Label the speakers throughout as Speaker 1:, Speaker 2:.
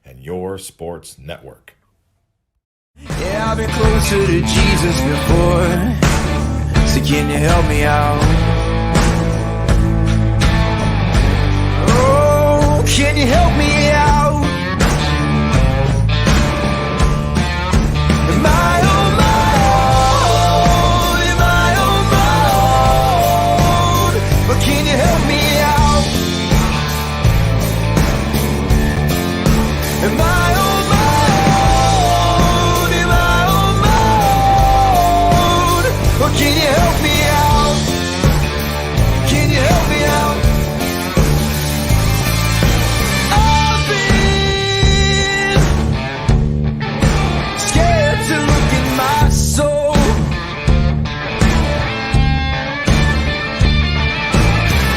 Speaker 1: and your sports network.
Speaker 2: Yeah, I've been closer to Jesus before, so can you help me out? Oh, can you help me out? Am I on my own? Am I on my own? But can you help me out? Am I on my own? Am I on my own? Or can you help me out? Can you help me out? I've been scared to look in my soul.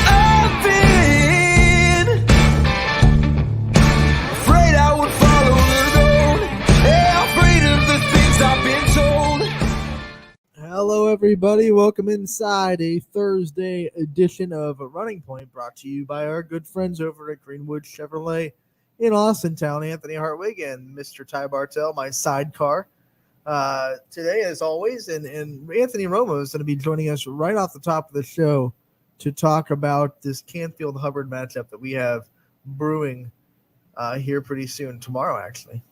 Speaker 2: I've been afraid I would follow the road. Yeah, afraid of the things I've been told.
Speaker 3: Hello, everybody. Welcome inside a Thursday edition of Running Point, brought to you by our good friends over at Greenwood Chevrolet in Austintown, Anthony Hartwig and Mr. Ty Bartell, my sidecar. Today, as always, and Anthony Romo is going to be joining us right off the top of the show to talk about this Canfield-Hubbard matchup that we have brewing here pretty soon, tomorrow, actually.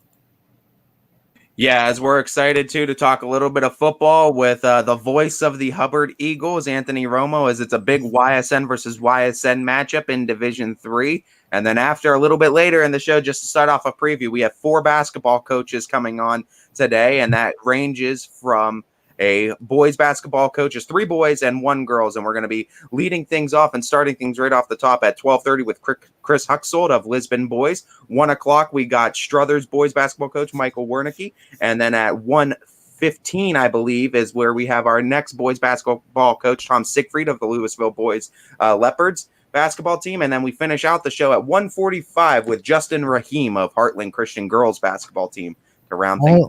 Speaker 4: Yeah, as we're excited to talk a little bit of football with the voice of the Hubbard Eagles, Anthony Romo, as it's a big YSN versus YSN matchup in Division III. And then after, a little bit later in the show, just to start off a preview, we have 4 basketball coaches coming on today, and that ranges from a boys basketball coach, 3 boys and 1 girls, and we're going to be leading things off and starting things right off the top at 12:30 with Chris Huxold of Lisbon Boys. 1 o'clock, we got Struthers boys basketball coach Michael Wernicke, and then at 1:15, I believe, is where we have our next boys basketball coach, Tom Siegfried of the Lewisville Boys Leopards basketball team, and then we finish out the show at 1:45 with Justin Rahim of Heartland Christian girls basketball team to round things.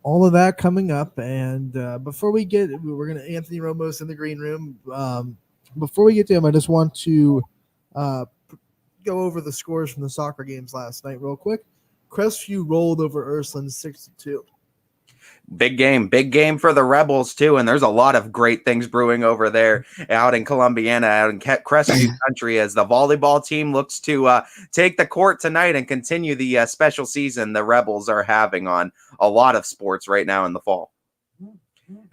Speaker 3: All of that coming up, and before we get, Anthony Romo's in the green room. Before we get to him, I just want to go over the scores from the soccer games last night real quick. Crestview rolled over Ursuline 6-2.
Speaker 4: Big game for the Rebels too, and there's a lot of great things brewing over there out in Columbiana, out in Crestview country, as the volleyball team looks to take the court tonight and continue the special season the Rebels are having on a lot of sports right now in the fall,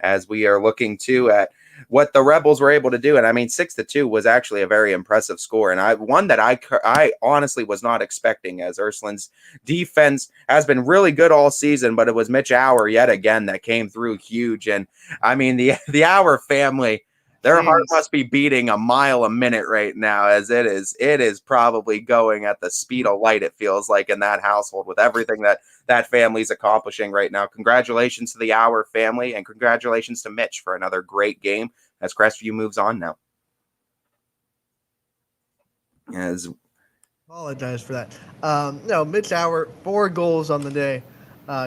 Speaker 4: as we are looking to at what the Rebels were able to do. And I mean, 6-2 was actually a very impressive score, and one that I honestly was not expecting, as Ursuline's defense has been really good all season, but it was Mitch Auer yet again that came through huge. And I mean, the Auer family, their heart must be beating a mile a minute right now, as it is probably going at the speed of light, it feels like, in that household with everything that family's accomplishing right now. Congratulations to the Auer family, and congratulations to Mitch for another great game as Crestview moves on now.
Speaker 3: Apologize for that. No, Mitch Auer, 4 goals on the day.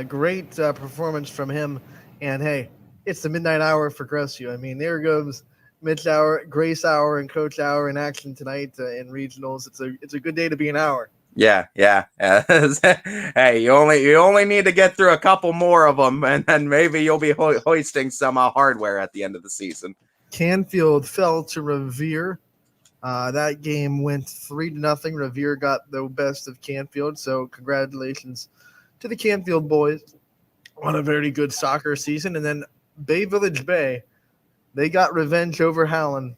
Speaker 3: Great performance from him. And hey, it's the midnight hour for Crestview. I mean, there goes Mitch Auer, Grace Auer, and Coach Auer in action tonight in regionals. It's a good day to be an Auer.
Speaker 4: Yeah. Hey, you only need to get through a couple more of them, and then maybe you'll be hoisting some hardware at the end of the season.
Speaker 3: Canfield fell to Revere. That game went 3-0. Revere got the best of Canfield, so congratulations to the Canfield boys on a very good soccer season. And then Bay Village Bay, they got revenge over Howland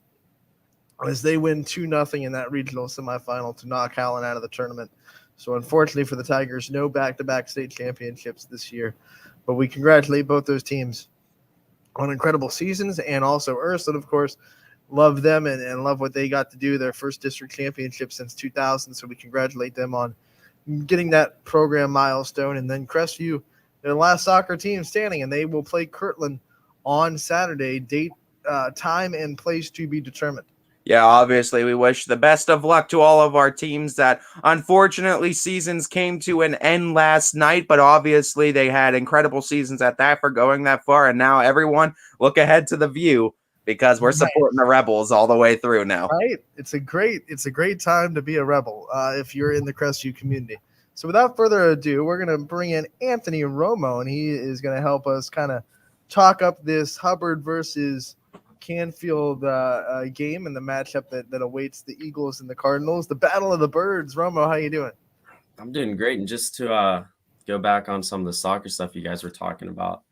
Speaker 3: as they win 2-0 in that regional semifinal to knock Howland out of the tournament. So unfortunately for the Tigers, no back-to-back state championships this year. But we congratulate both those teams on incredible seasons, and also Ursuline, of course. Love them and love what they got to do, their first district championship since 2000. So we congratulate them on getting that program milestone. And then Crestview, their last soccer team standing, and they will play Kirtland on Saturday. Date, time, and place to be determined.
Speaker 4: Yeah, obviously, we wish the best of luck to all of our teams that unfortunately seasons came to an end last night, but obviously they had incredible seasons at that for going that far. And now everyone look ahead to the View, because we're supporting the Rebels all the way through now.
Speaker 3: Right. It's a great time to be a Rebel if you're in the Crestview community. So without further ado, we're going to bring in Anthony Romo, and he is going to help us kind of talk up this Hubbard versus Canfield game and the matchup that awaits the Eagles and the Cardinals, the Battle of the Birds. Romo, how you doing?
Speaker 5: I'm doing great. And just to go back on some of the soccer stuff you guys were talking about,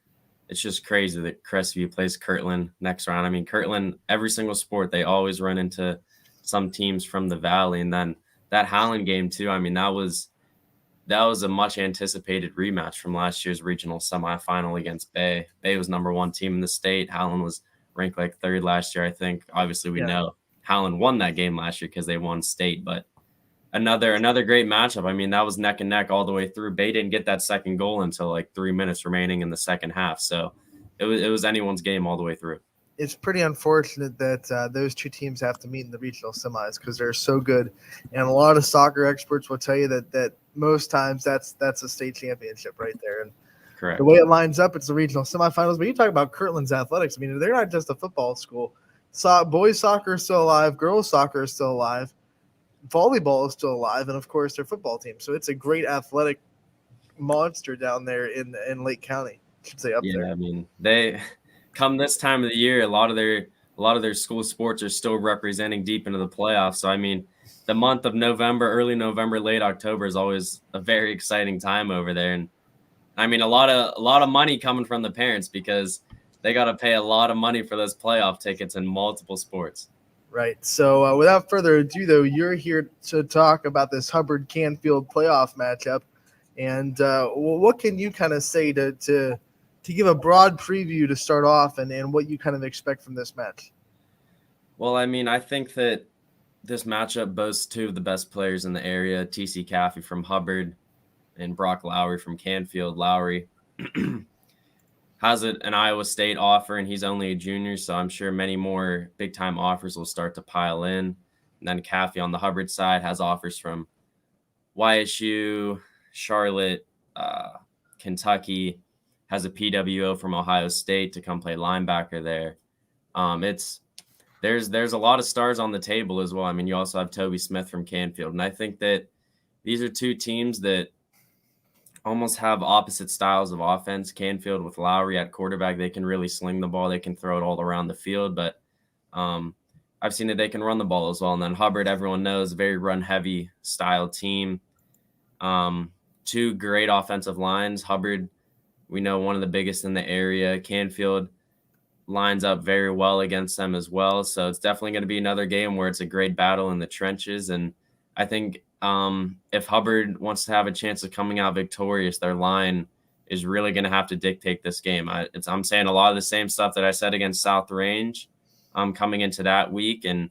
Speaker 5: it's just crazy that Crestview plays Kirtland next round. I mean, Kirtland, every single sport, they always run into some teams from the Valley. And then that Howland game too, I mean, that was a much anticipated rematch from last year's regional semifinal against Bay. Bay was number 1 team in the state. Howland was ranked like 3rd last year, I think. Obviously, we know Howland won that game last year because they won state, but another great matchup. I mean, that was neck and neck all the way through. Bay didn't get that second goal until like 3 minutes remaining in the second half. So it was anyone's game all the way through.
Speaker 3: It's pretty unfortunate that those two teams have to meet in the regional semis because they're so good. And a lot of soccer experts will tell you that most times that's a state championship right there. And
Speaker 5: Correct.
Speaker 3: The way it lines up, it's the regional semifinals. But you talk about Kirtland's athletics. I mean, they're not just a football school. Boys soccer is still alive. Girls soccer is still alive. Volleyball is still alive. And, of course, their football team. So it's a great athletic monster down there in Lake County. I should say up there.
Speaker 5: Yeah, I mean, they come this time of the year, a lot of their school sports are still representing deep into the playoffs. So, I mean, the month of November, early November, late October is always a very exciting time over there. And I mean, a lot of money coming from the parents because they got to pay a lot of money for those playoff tickets in multiple sports.
Speaker 3: Right. So without further ado, though, you're here to talk about this Hubbard-Canfield playoff matchup. And what can you kind of say to give a broad preview to start off and what you kind of expect from this match?
Speaker 5: Well, I mean, I think that this matchup boasts 2 of the best players in the area, T.C. Caffey from Hubbard and Brock Lowry from Canfield. Lowry has an Iowa State offer, and he's only a junior, so I'm sure many more big-time offers will start to pile in. And then Caffey on the Hubbard side has offers from YSU, Charlotte, Kentucky, has a PWO from Ohio State to come play linebacker there. There's a lot of stars on the table as well. I mean, you also have Toby Smith from Canfield, and I think that these are 2 teams that almost have opposite styles of offense. Canfield with Lowry at quarterback, they can really sling the ball. They can throw it all around the field, but I've seen that they can run the ball as well. And then Hubbard, everyone knows, very run-heavy style team. 2 great offensive lines. Hubbard, we know, one of the biggest in the area. Canfield lines up very well against them as well. So it's definitely going to be another game where it's a great battle in the trenches. And I think if Hubbard wants to have a chance of coming out victorious, their line is really going to have to dictate this game. I'm saying a lot of the same stuff that I said against South Range coming into that week. And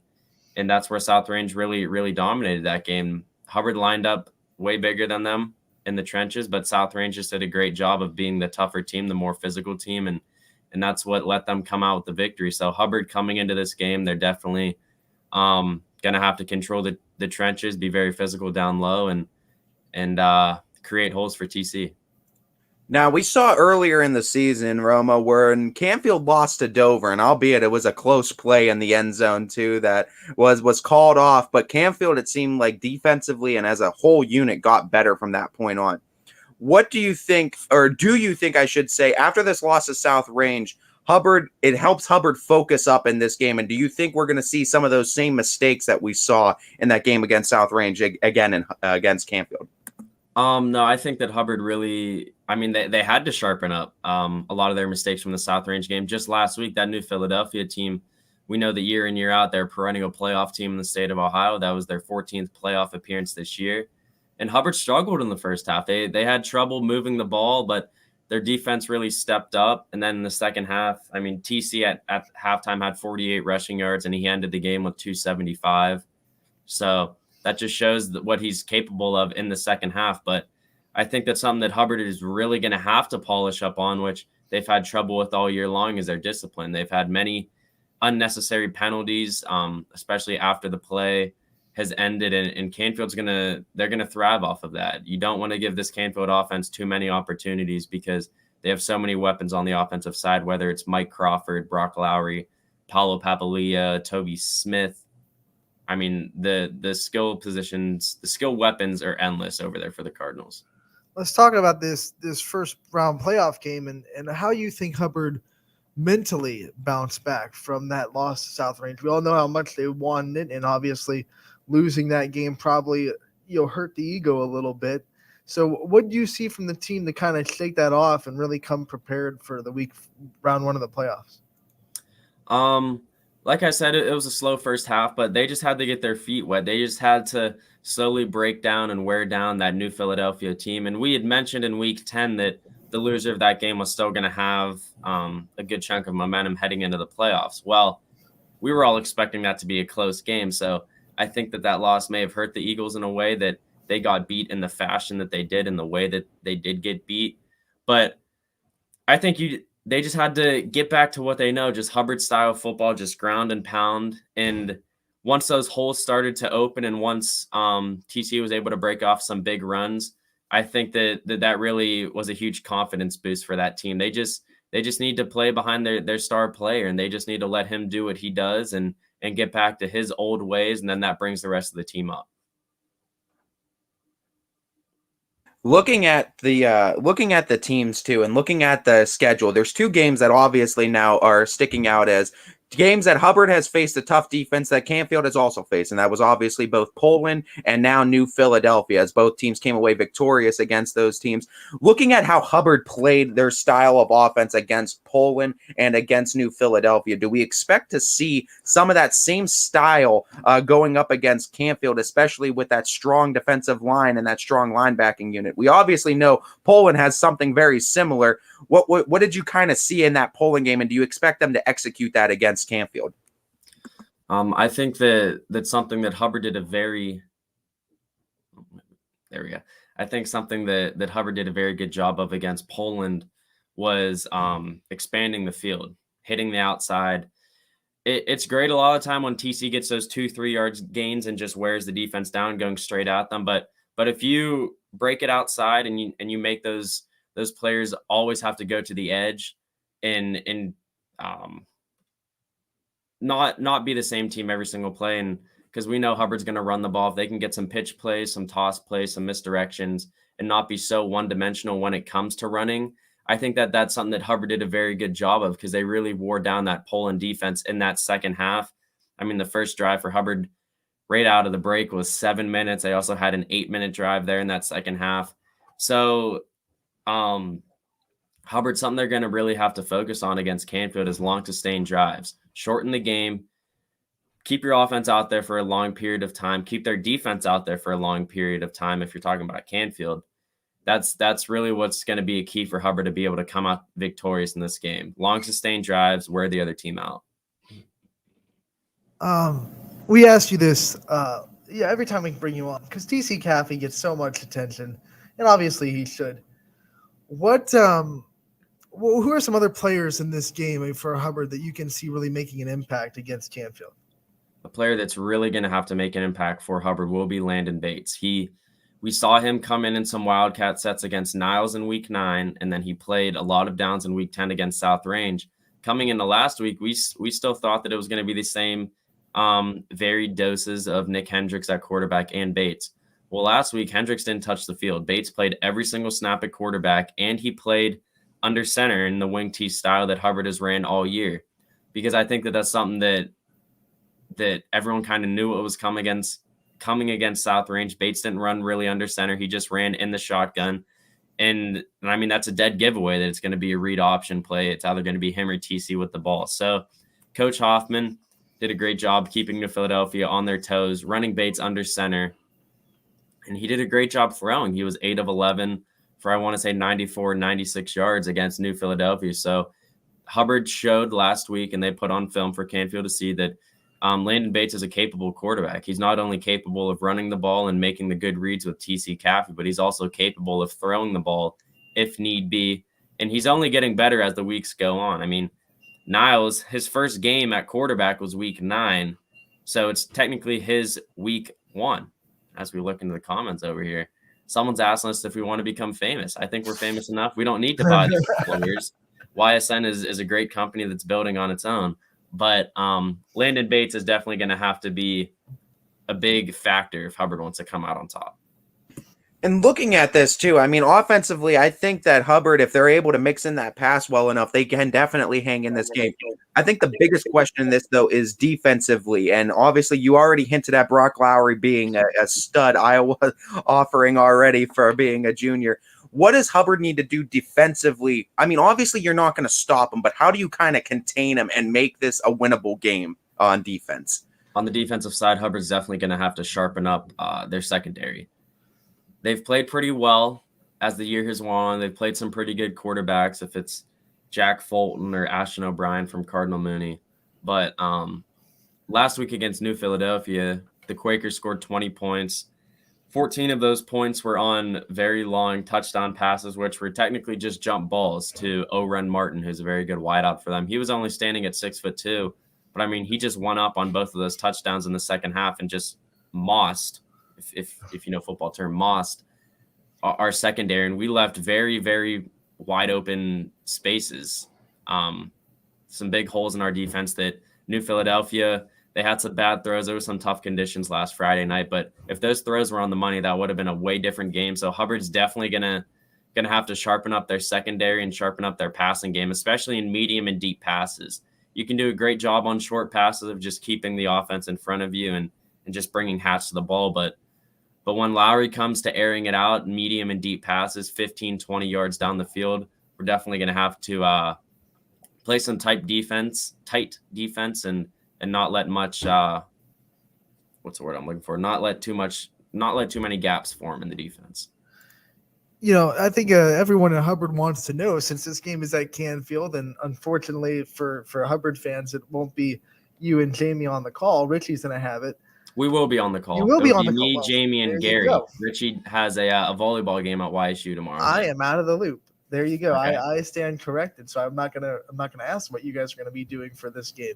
Speaker 5: that's where South Range really, really dominated that game. Hubbard lined up way bigger than them in the trenches, but South Range just did a great job of being the tougher team, the more physical team. And that's what let them come out with the victory. So Hubbard coming into this game, they're definitely going to have to control the trenches, be very physical down low, and create holes for TC.
Speaker 4: Now, we saw earlier in the season, Roma, when Canfield lost to Dover, and albeit it was a close play in the end zone, too, that was called off. But Canfield, it seemed like defensively and as a whole unit got better from that point on. What do you think, or do you think I should say, after this loss to South Range, it helps Hubbard focus up in this game? And do you think we're going to see some of those same mistakes that we saw in that game against South Range again against Canfield?
Speaker 5: No, I think that Hubbard really, I mean, they had to sharpen up a lot of their mistakes from the South Range game. Just last week, that new Philadelphia team, we know that year in, year out, they're a perennial playoff team in the state of Ohio. That was their 14th playoff appearance this year. And Hubbard struggled in the first half. They had trouble moving the ball, but their defense really stepped up. And then in the second half, I mean, TC at halftime had 48 rushing yards, and he ended the game with 275. So that just shows what he's capable of in the second half. But I think that's something that Hubbard is really going to have to polish up on, which they've had trouble with all year long, is their discipline. They've had many unnecessary penalties, especially after the play has ended, and Canfield's they're going to thrive off of that. You don't want to give this Canfield offense too many opportunities because they have so many weapons on the offensive side, whether it's Mike Crawford, Brock Lowry, Paulo Papalia, Toby Smith, I mean, the skill positions, the skill weapons are endless over there for the Cardinals.
Speaker 3: Let's talk about this first round playoff game and how you think Hubbard mentally bounced back from that loss to South Range. We all know how much they wanted it, and obviously losing that game probably hurt the ego a little bit. So what do you see from the team to kind of shake that off and really come prepared for the round one of the playoffs?
Speaker 5: Like I said, it was a slow first half, but they just had to get their feet wet. They just had to slowly break down and wear down that New Philadelphia team. And we had mentioned in week 10 that the loser of that game was still going to have a good chunk of momentum heading into the playoffs. Well, we were all expecting that to be a close game. So I think that loss may have hurt the Eagles in a way that they got beat in the fashion that they did, in the way that they did get beat. But I think they just had to get back to what they know, just Hubbard style football, just ground and pound. And once those holes started to open and once TCU was able to break off some big runs, I think that really was a huge confidence boost for that team. They just need to play behind their star player, and they just need to let him do what he does and get back to his old ways. And then that brings the rest of the team up.
Speaker 4: Looking at the teams too, and looking at the schedule, there's two games that obviously now are sticking out as games that Hubbard has faced a tough defense that Canfield has also faced, and that was obviously both Poland and now New Philadelphia, as both teams came away victorious against those teams. Looking at how Hubbard played their style of offense against Poland and against New Philadelphia, do we expect to see some of that same style going up against Canfield, especially with that strong defensive line and that strong linebacking unit? We obviously know Poland has something very similar. What did you kind of see in that Poland game, and do you expect them to execute that against Canfield?
Speaker 5: I think that's something that Hubbard did I think something that Hubbard did a very good job of against Poland was expanding the field, hitting the outside. It's great a lot of time when TC gets those 2-3 yards gains and just wears the defense down, going straight at them. But if you break it outside and you make those players always have to go to the edge and not be the same team every single play. And because we know Hubbard's going to run the ball, if they can get some pitch plays, some toss plays, some misdirections, and not be so one-dimensional when it comes to running, I think that's something that Hubbard did a very good job of, because they really wore down that Poland defense in that second half. I mean, the first drive for Hubbard right out of the break was 7 minutes. They also had an 8-minute drive there in that second half. So Hubbard, something they're going to really have to focus on against Canfield is long sustained drives. Shorten the game. Keep your offense out there for a long period of time. Keep their defense out there for a long period of time. If you're talking about Canfield, that's really what's going to be a key for Hubbard to be able to come out victorious in this game. Long sustained drives, wear the other team out.
Speaker 3: We asked you this every time we bring you on, because TC Caffey gets so much attention, and obviously he should. Who are some other players in this game for Hubbard that you can see really making an impact against Canfield?
Speaker 5: A player that's really going to have to make an impact for Hubbard will be Landon Bates. We saw him come in some Wildcat sets against Niles in week 9, and then he played a lot of downs in week 10 against South Range. Coming into last week, we still thought that it was going to be the same varied doses of Nick Hendricks at quarterback and Bates. Well, last week, Hendricks didn't touch the field. Bates played every single snap at quarterback, and he played under center in the wing T style that Hubbard has ran all year, because I think that's something that everyone kind of knew what was coming against South Range. Bates didn't run really under center. He just ran in the shotgun. And I mean, that's a dead giveaway that it's going to be a read option play. It's either going to be him or TC with the ball. So Coach Hoffman did a great job keeping New Philadelphia on their toes, running Bates under center. And he did a great job throwing. He was 8 of 11 for, I want to say, 94, 96 yards against New Philadelphia. So Hubbard showed last week, and they put on film for Canfield to see that Landon Bates is a capable quarterback. He's not only capable of running the ball and making the good reads with TC Caffey, but he's also capable of throwing the ball if need be. And he's only getting better as the weeks go on. I mean, Niles, his first game at quarterback was week 9. So it's technically his week 1. As we look into the comments over here, someone's asking us if we want to become famous. I think we're famous enough. We don't need to buy the players. YSN is a great company that's building on its own. But Landon Bates is definitely going to have to be a big factor if Hubbard wants to come out on top.
Speaker 4: And looking at this too, I mean, offensively, I think that Hubbard, if they're able to mix in that pass well enough, they can definitely hang in this game. I think the biggest question in this, though, is defensively. And obviously, you already hinted at Brock Lowry being a stud Iowa offering already for being a junior. What does Hubbard need to do defensively? I mean, obviously, you're not going to stop him, but how do you kind of contain him and make this a winnable game on defense?
Speaker 5: On the defensive side, Hubbard's definitely going to have to sharpen up their secondary. They've played pretty well as the year has gone on. They've played some pretty good quarterbacks, if it's Jack Fulton or Ashton O'Brien from Cardinal Mooney. But last week against New Philadelphia, the Quakers scored 20 points. 14 of those points were on very long touchdown passes, which were technically just jump balls to Oren Martin, who's a very good wideout for them. He was only standing at 6'2", but I mean, he just went up on both of those touchdowns in the second half and just mossed, if you know football term, mossed our secondary, and we left very, very wide open spaces. Some big holes in our defense that New Philadelphia, they had some bad throws. There were some tough conditions last Friday night, but if those throws were on the money, that would have been a way different game. So Hubbard's definitely gonna have to sharpen up their secondary and sharpen up their passing game, especially in medium and deep passes. You can do a great job on short passes of just keeping the offense in front of you and just bringing hats to the ball, but when Lowry comes to airing it out, medium and deep passes, 15, 20 yards down the field, we're definitely going to have to play some tight defense, and not let much what's the word I'm looking for? Not let too many gaps form in the defense.
Speaker 3: You know, I think everyone in Hubbard wants to know, since this game is at Canfield, and unfortunately for Hubbard fans, it won't be you and Jamie on the call. Richie's going to have it.
Speaker 5: We will be on the call.
Speaker 3: You will be on the call.
Speaker 5: Me, Jamie, and Gary. Richie has a volleyball game at YSU tomorrow.
Speaker 3: I am out of the loop. There you go.
Speaker 5: Okay.
Speaker 3: I stand corrected. So I'm not gonna ask what you guys are gonna be doing for this game.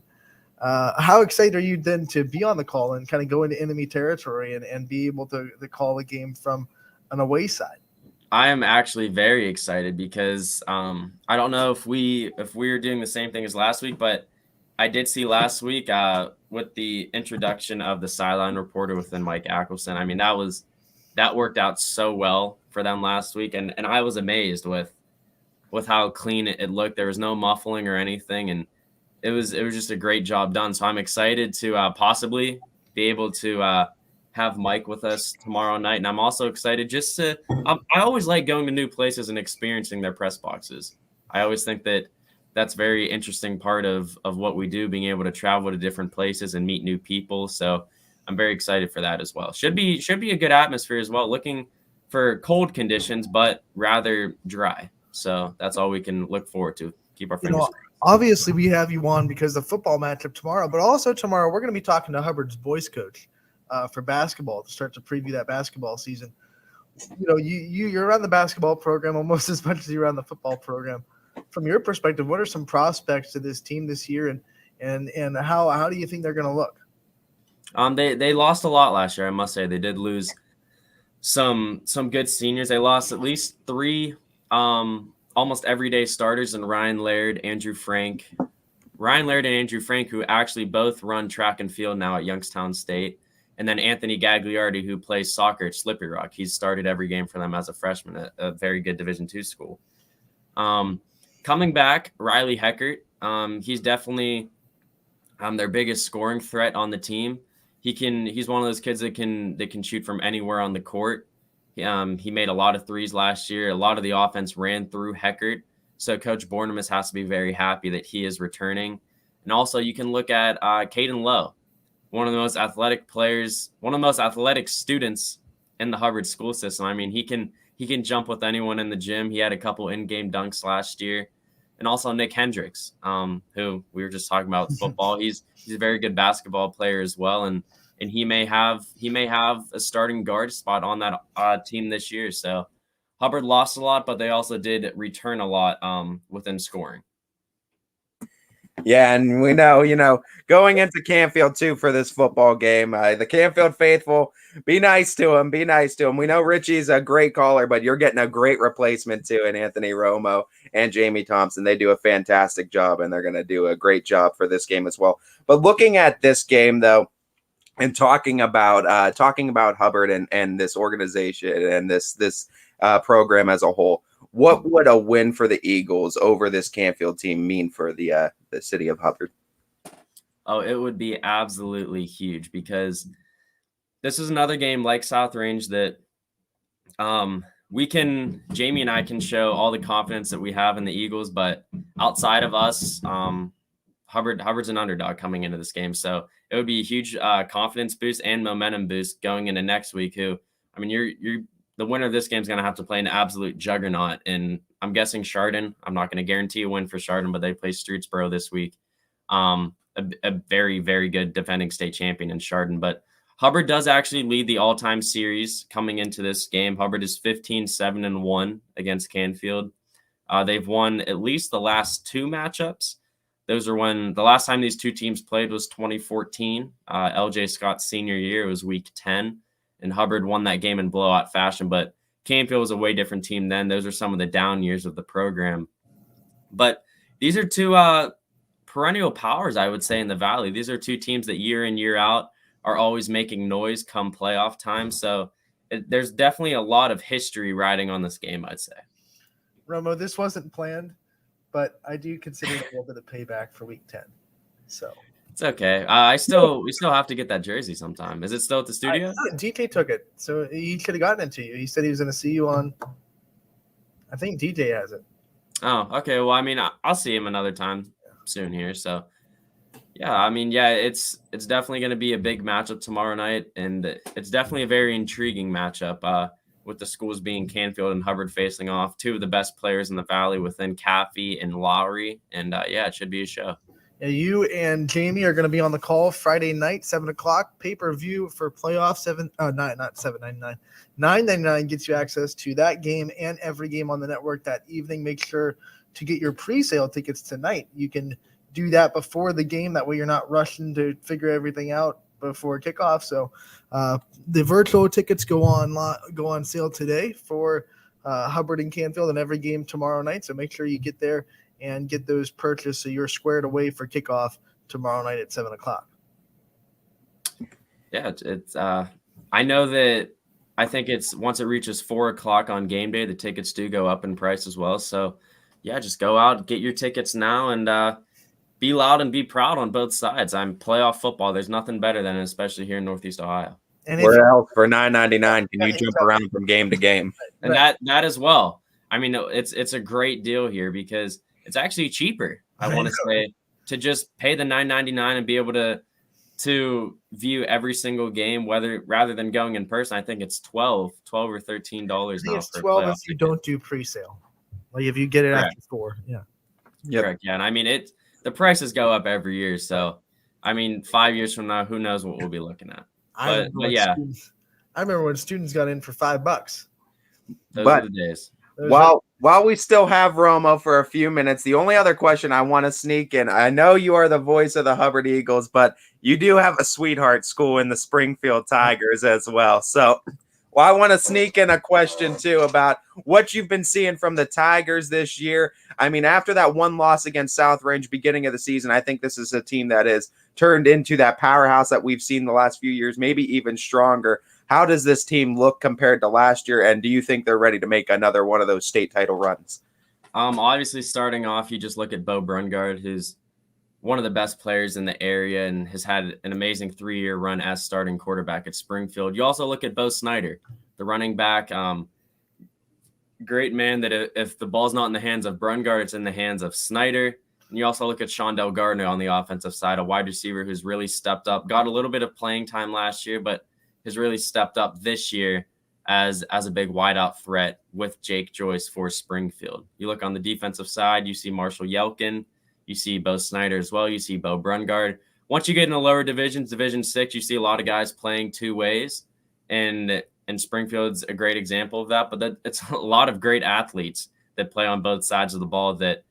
Speaker 3: How excited are you then to be on the call and kind of go into enemy territory and be able to call a game from an away side?
Speaker 5: I am actually very excited because I don't know if we are doing the same thing as last week, but I did see last week with the introduction of the sideline reporter within Mike Ackelson. I mean, that worked out so well for them last week, and I was amazed with how clean it looked. There was no muffling or anything, and it was just a great job done. So I'm excited to possibly be able to have Mike with us tomorrow night, and I'm also excited just to. I always like going to new places and experiencing their press boxes. I always think that's very interesting part of what we do, being able to travel to different places and meet new people. So I'm very excited for that as well. Should be a good atmosphere as well. Looking for cold conditions, but rather dry. So that's all we can look forward to. Keep our fingers crossed.
Speaker 3: Obviously, we have you on because of the football matchup tomorrow, but also tomorrow we're going to be talking to Hubbard's boys coach for basketball to start to preview that basketball season. You know, you're around the basketball program almost as much as you're around the football program. From your perspective, what are some prospects to this team this year, and how do you think they're going to look?
Speaker 5: They lost a lot last year, I must say. They did lose some good seniors. They lost at least 3 almost everyday starters in Ryan Laird, Andrew Frank, who actually both run track and field now at Youngstown State, and then Anthony Gagliardi, who plays soccer at Slippery Rock. He's started every game for them as a freshman at a very good Division II school. Coming back, Riley Heckert. He's definitely their biggest scoring threat on the team. He's one of those kids that can shoot from anywhere on the court. He made a lot of threes last year. A lot of the offense ran through Heckert. So Coach Bornemus has to be very happy that he is returning. And also you can look at Caden Lowe, one of the most athletic players, one of the most athletic students in the Hubbard school system. I mean, he can jump with anyone in the gym. He had a couple in-game dunks last year. And also Nick Hendricks, who we were just talking about with football. He's a very good basketball player as well, and he may have a starting guard spot on that team this year. So Hubbard lost a lot, but they also did return a lot within scoring.
Speaker 4: Yeah, and we know, going into Canfield too for this football game, the Canfield faithful, be nice to him. We know Richie's a great caller, but you're getting a great replacement too in Anthony Romo and Jamie Thompson. They do a fantastic job, and they're going to do a great job for this game as well. But looking at this game, though, and talking about Hubbard and this organization and this program as a whole. What would a win for the Eagles over this Canfield team mean for the city of Hubbard?
Speaker 5: Oh, it would be absolutely huge, because this is another game like South Range that Jamie and I can show all the confidence that we have in the Eagles, but outside of us, Hubbard's an underdog coming into this game. So it would be a huge confidence boost and momentum boost going into next week. You're the winner of this game is going to have to play an absolute juggernaut. And I'm guessing Chardon. I'm not going to guarantee a win for Chardon, but they play Streetsboro this week. A very, very good defending state champion in Chardon. But Hubbard does actually lead the all-time series coming into this game. Hubbard is 15-7-1 against Canfield. They've won at least the last two matchups. Those are when the last time these two teams played was 2014, LJ Scott's senior year. It was week 10, and Hubbard won that game in blowout fashion. But Canfield was a way different team then. Those are some of the down years of the program. But these are two perennial powers, I would say, in the Valley. These are two teams that year in, year out are always making noise come playoff time. So there's definitely a lot of history riding on this game, I'd say.
Speaker 3: Romo, this wasn't planned, but I do consider it a little bit of payback for week 10. So
Speaker 5: it's okay. We still have to get that jersey sometime. Is it still at the studio?
Speaker 3: DK took it, so he could have gotten it to you. He said he was going to see you on. I think DJ has it.
Speaker 5: Oh, okay. Well, I'll see him another time soon here. So, it's definitely going to be a big matchup tomorrow night, and it's definitely a very intriguing matchup. With the schools being Canfield and Hubbard facing off, two of the best players in the Valley within Caffey and Lowry. And it should be a show.
Speaker 3: Yeah, you and Jamie are going to be on the call Friday night, 7:00, pay-per-view for playoff not $7.99. $9.99 gets you access to that game and every game on the network that evening. Make sure to get your pre-sale tickets tonight. You can do that before the game. That way you're not rushing to figure everything out before kickoff. So the virtual tickets go on sale today for Hubbard and Canfield and every game tomorrow night. So make sure you get there and get those purchased so you're squared away for kickoff tomorrow night at 7:00.
Speaker 5: Yeah, it's I know that I think it's once it reaches 4:00 on game day, the tickets do go up in price as well. So yeah, just go out, get your tickets now, and be loud and be proud on both sides. I'm playoff football. There's nothing better than it, especially here in Northeast Ohio.
Speaker 4: And where else for $9.99 can you jump around from game to game?
Speaker 5: And that as well. It's a great deal here because it's actually cheaper. I want to say to just pay the $9.99 and be able to view every single game, rather than going in person. I think it's $12 or $13 now.
Speaker 3: It's $12 if you don't do pre-sale. Like if you get it after 4, yeah.
Speaker 5: Yep. Correct. Yeah, and the prices go up every year. So, 5 years from now, who knows what we'll be looking at. But yeah.
Speaker 3: I remember when students got in for $5.
Speaker 5: Those are the days.
Speaker 4: While we still have Romo for a few minutes, the only other question I want to sneak in, I know you are the voice of the Hubbard Eagles, but you do have a sweetheart school in the Springfield Tigers as well. So I want to sneak in a question too about what you've been seeing from the Tigers this year. After that one loss against South Range beginning of the season, I think this is a team that is turned into that powerhouse that we've seen the last few years, maybe even stronger. How does this team look compared to last year, and do you think they're ready to make another one of those state title runs?
Speaker 5: Obviously, starting off, you just look at Bo Brungard, who's one of the best players in the area and has had an amazing 3-year run as starting quarterback at Springfield. You also look at Bo Snyder, the running back. Great man that if the ball's not in the hands of Brungard, it's in the hands of Snyder. And you also look at Shondell Gardner on the offensive side, a wide receiver who's really stepped up, got a little bit of playing time last year, but has really stepped up this year as a big wideout threat with Jake Joyce for Springfield. You look on the defensive side, you see Marshall Yelkin, you see Bo Snyder as well, you see Bo Brungard. Once you get in the lower divisions, Division 6, you see a lot of guys playing two ways, and Springfield's a great example of that. But it's a lot of great athletes that play on both sides of the ball that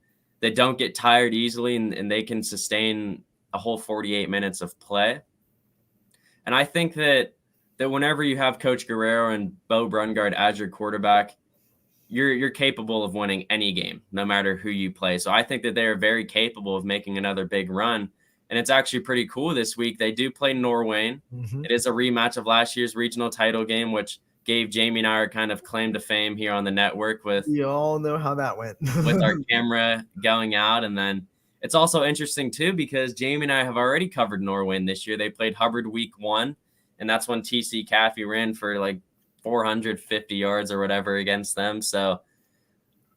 Speaker 5: don't get tired easily, and they can sustain a whole 48 minutes of play. And I think that whenever you have Coach Guerrero and Bo Brungard as your quarterback, you're capable of winning any game, no matter who you play. So I think that they are very capable of making another big run. And it's actually pretty cool this week. They do play Norway.
Speaker 3: Mm-hmm.
Speaker 5: It is a rematch of last year's regional title game, which gave Jamie and I our kind of claim to fame here on the network with
Speaker 3: You all know how that went.
Speaker 5: with our camera going out. And then it's also interesting too, because Jamie and I have already covered Norway this year. They played Hubbard week 1, and that's when TC Caffey ran for like 450 yards or whatever against them. So,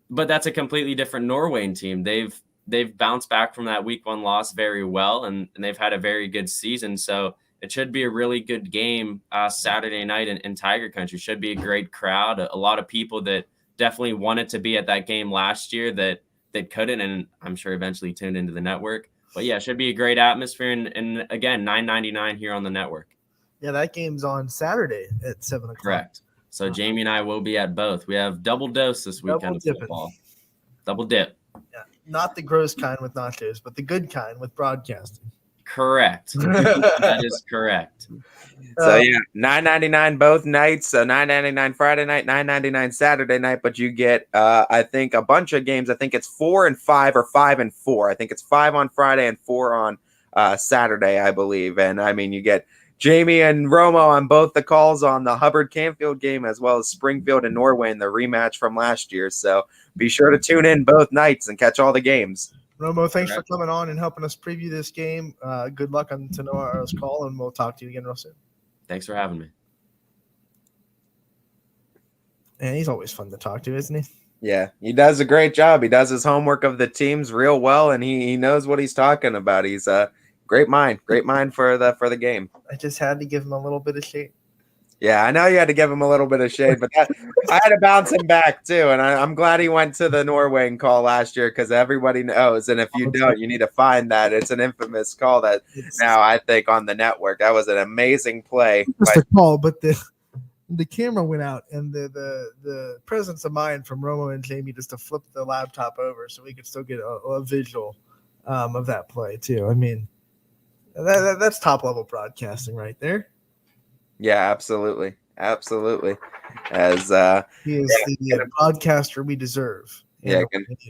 Speaker 5: but that's a completely different Norway team. They've bounced back from that week 1 loss very well, and they've had a very good season. So it should be a really good game Saturday night in Tiger Country. Should be a great crowd. A lot of people that definitely wanted to be at that game last year that couldn't, and I'm sure eventually tuned into the network. But yeah, it should be a great atmosphere. And again, $9.99 here on the network.
Speaker 3: Yeah, that game's on Saturday at 7 o'clock.
Speaker 5: Correct. So Jamie and I will be at both. We have double dose this weekend of football. Double dip.
Speaker 3: Yeah, not the gross kind with nachos, but the good kind with broadcasting.
Speaker 5: Correct. That is correct.
Speaker 4: So yeah, $9.99 both nights. So $9.99 Friday night, $9.99 Saturday night. But you get, I think, a bunch of games. I think it's 4 and 5 or 5 and 4. I think it's 5 on Friday and 4 on Saturday, I believe. And I mean, you get Jamie and Romo on both the calls on the Hubbard Canfield game, as well as Springfield and Norway in the rematch from last year. So be sure to tune in both nights and catch all the games.
Speaker 3: Romo, thanks for coming on and helping us preview this game. Good luck on tomorrow's call, and we'll talk to you again real soon.
Speaker 5: Thanks for having me.
Speaker 3: And he's always fun to talk to, isn't he?
Speaker 4: Yeah, he does a great job. He does his homework of the teams real well, and he knows what he's talking about. He's a great mind for the game.
Speaker 3: I just had to give him a little bit of shade.
Speaker 4: Yeah, I know you had to give him a little bit of shade, but I had to bounce him back too. And I'm glad he went to the Norway call last year, because everybody knows. And if you don't, you need to find that. It's an infamous call that now I think on the network. That was an amazing play.
Speaker 3: Just a call, but the camera went out, and the presence of mind from Romo and Jamie just to flip the laptop over so we could still get a visual of that play too. I mean, that's top level broadcasting right there.
Speaker 4: Yeah, absolutely. Absolutely. As
Speaker 3: he is the broadcaster we deserve.
Speaker 4: Yeah,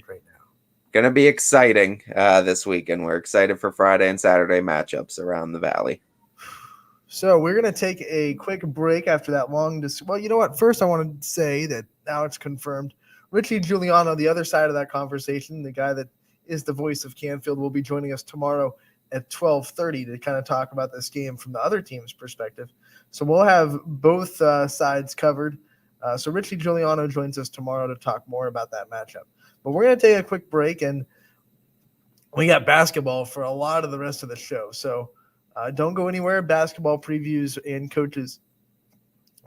Speaker 3: right now.
Speaker 4: Gonna be exciting this weekend. We're excited for Friday and Saturday matchups around the Valley.
Speaker 3: So we're gonna take a quick break after that long. Well, you know what? First, I want to say that now it's confirmed. Richie Giuliano, the other side of that conversation, the guy that is the voice of Canfield, will be joining us tomorrow at 12:30 to kind of talk about this game from the other team's perspective. So we'll have both sides covered. So Richie Giuliano joins us tomorrow to talk more about that matchup. But we're going to take a quick break, and we got basketball for a lot of the rest of the show. So don't go anywhere. Basketball previews and coaches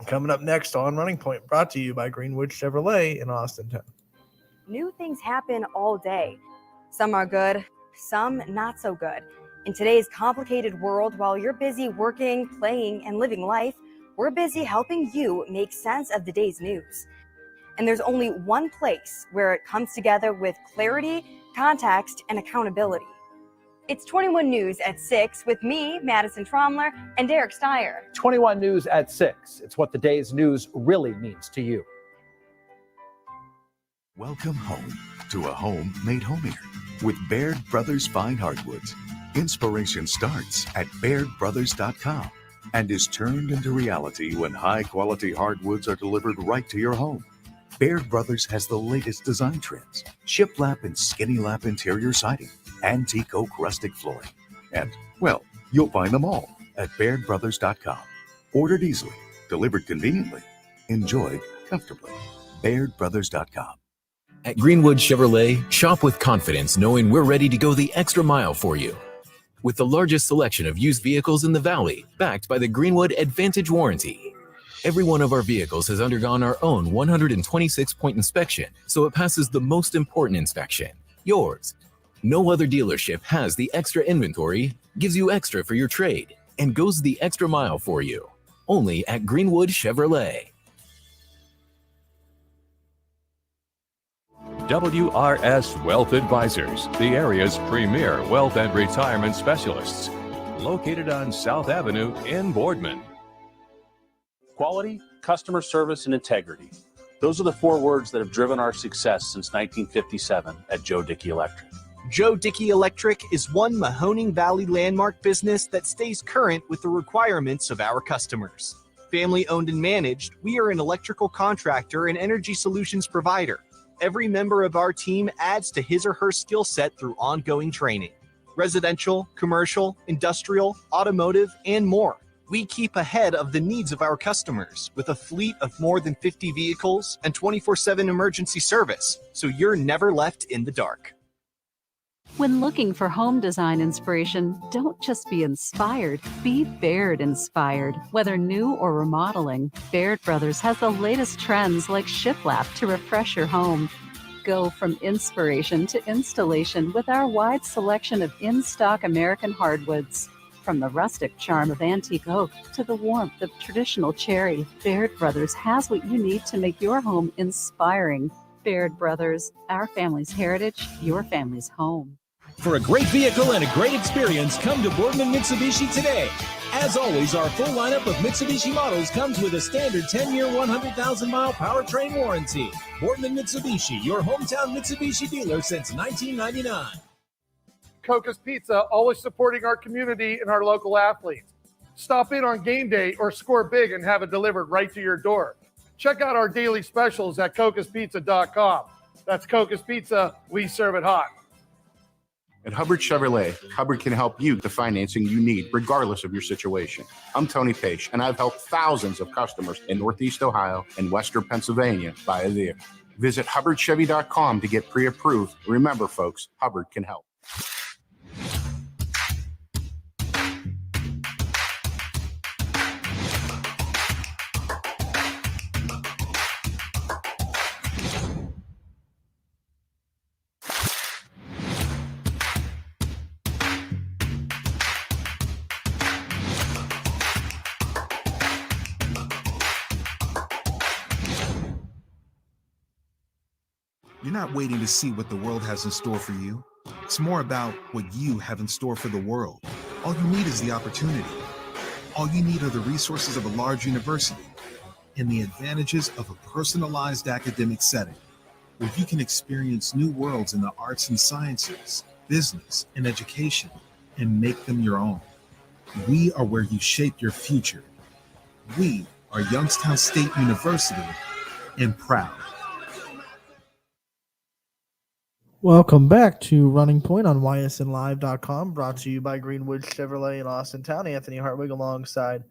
Speaker 3: coming up next on Running Point, brought to you by Greenwood Chevrolet in Austintown.
Speaker 6: New things happen all day. Some are good, some not so good. In today's complicated world, while you're busy working, playing, and living life, we're busy helping you make sense of the day's news. And there's only one place where it comes together with clarity, context, and accountability. It's 21 News at 6 with me, Madison Tromler, and Derek Steyer.
Speaker 7: 21 News at 6. It's what the day's news really means to you.
Speaker 8: Welcome home to a home made homier with Baird Brothers Fine Hardwoods. Inspiration starts at BairdBrothers.com and is turned into reality when high-quality hardwoods are delivered right to your home. Baird Brothers has the latest design trends: shiplap and skinny lap interior siding, antique oak rustic flooring, and, well, you'll find them all at BairdBrothers.com. Ordered easily, delivered conveniently, enjoyed comfortably. BairdBrothers.com.
Speaker 9: At Greenwood Chevrolet, shop with confidence knowing we're ready to go the extra mile for you. With the largest selection of used vehicles in the Valley, backed by the Greenwood Advantage Warranty. Every one of our vehicles has undergone our own 126-point inspection, so it passes the most important inspection, yours. No other dealership has the extra inventory, gives you extra for your trade, and goes the extra mile for you. Only at Greenwood Chevrolet.
Speaker 10: WRS Wealth Advisors, the area's premier wealth and retirement specialists. Located on South Avenue in Boardman.
Speaker 11: Quality, customer service, and integrity. Those are the 4 words that have driven our success since 1957 at Joe Dickey Electric.
Speaker 12: Joe Dickey Electric is one Mahoning Valley landmark business that stays current with the requirements of our customers. Family owned and managed, we are an electrical contractor and energy solutions provider. Every member of our team adds to his or her skill set through ongoing training. Residential, commercial, industrial, automotive, and more. We keep ahead of the needs of our customers with a fleet of more than 50 vehicles and 24/7 emergency service, so you're never left in the dark.
Speaker 13: When looking for home design inspiration, don't just be inspired, be Baird inspired. Whether new or remodeling, Baird Brothers has the latest trends like shiplap to refresh your home. Go from inspiration to installation with our wide selection of in-stock American hardwoods. From the rustic charm of antique oak to the warmth of traditional cherry, Baird Brothers has what you need to make your home inspiring. Baird Brothers, our family's heritage, your family's home.
Speaker 14: For a great vehicle and a great experience, come to Boardman Mitsubishi today. As always, our full lineup of Mitsubishi models comes with a standard 10-year, 100,000-mile powertrain warranty. Boardman Mitsubishi, your hometown Mitsubishi dealer since 1999.
Speaker 15: Coca's Pizza, always supporting our community and our local athletes. Stop in on game day or score big and have it delivered right to your door. Check out our daily specials at cocaspizza.com. That's Coca's Pizza, we serve it hot.
Speaker 16: At Hubbard Chevrolet, Hubbard can help you with the financing you need, regardless of your situation. I'm Tony Page, and I've helped thousands of customers in Northeast Ohio and Western Pennsylvania buy a vehicle. Visit HubbardChevy.com to get pre-approved. Remember, folks, Hubbard can help.
Speaker 17: You're not waiting to see what the world has in store for you. It's more about what you have in store for the world. All you need is the opportunity. All you need are the resources of a large university and the advantages of a personalized academic setting where you can experience new worlds in the arts and sciences, business, and education and make them your own. We are where you shape your future. We are Youngstown State University and proud.
Speaker 3: Welcome back to Running Point on ysnlive.com, brought to you by Greenwood Chevrolet in Austintown. Anthony Hartwig alongside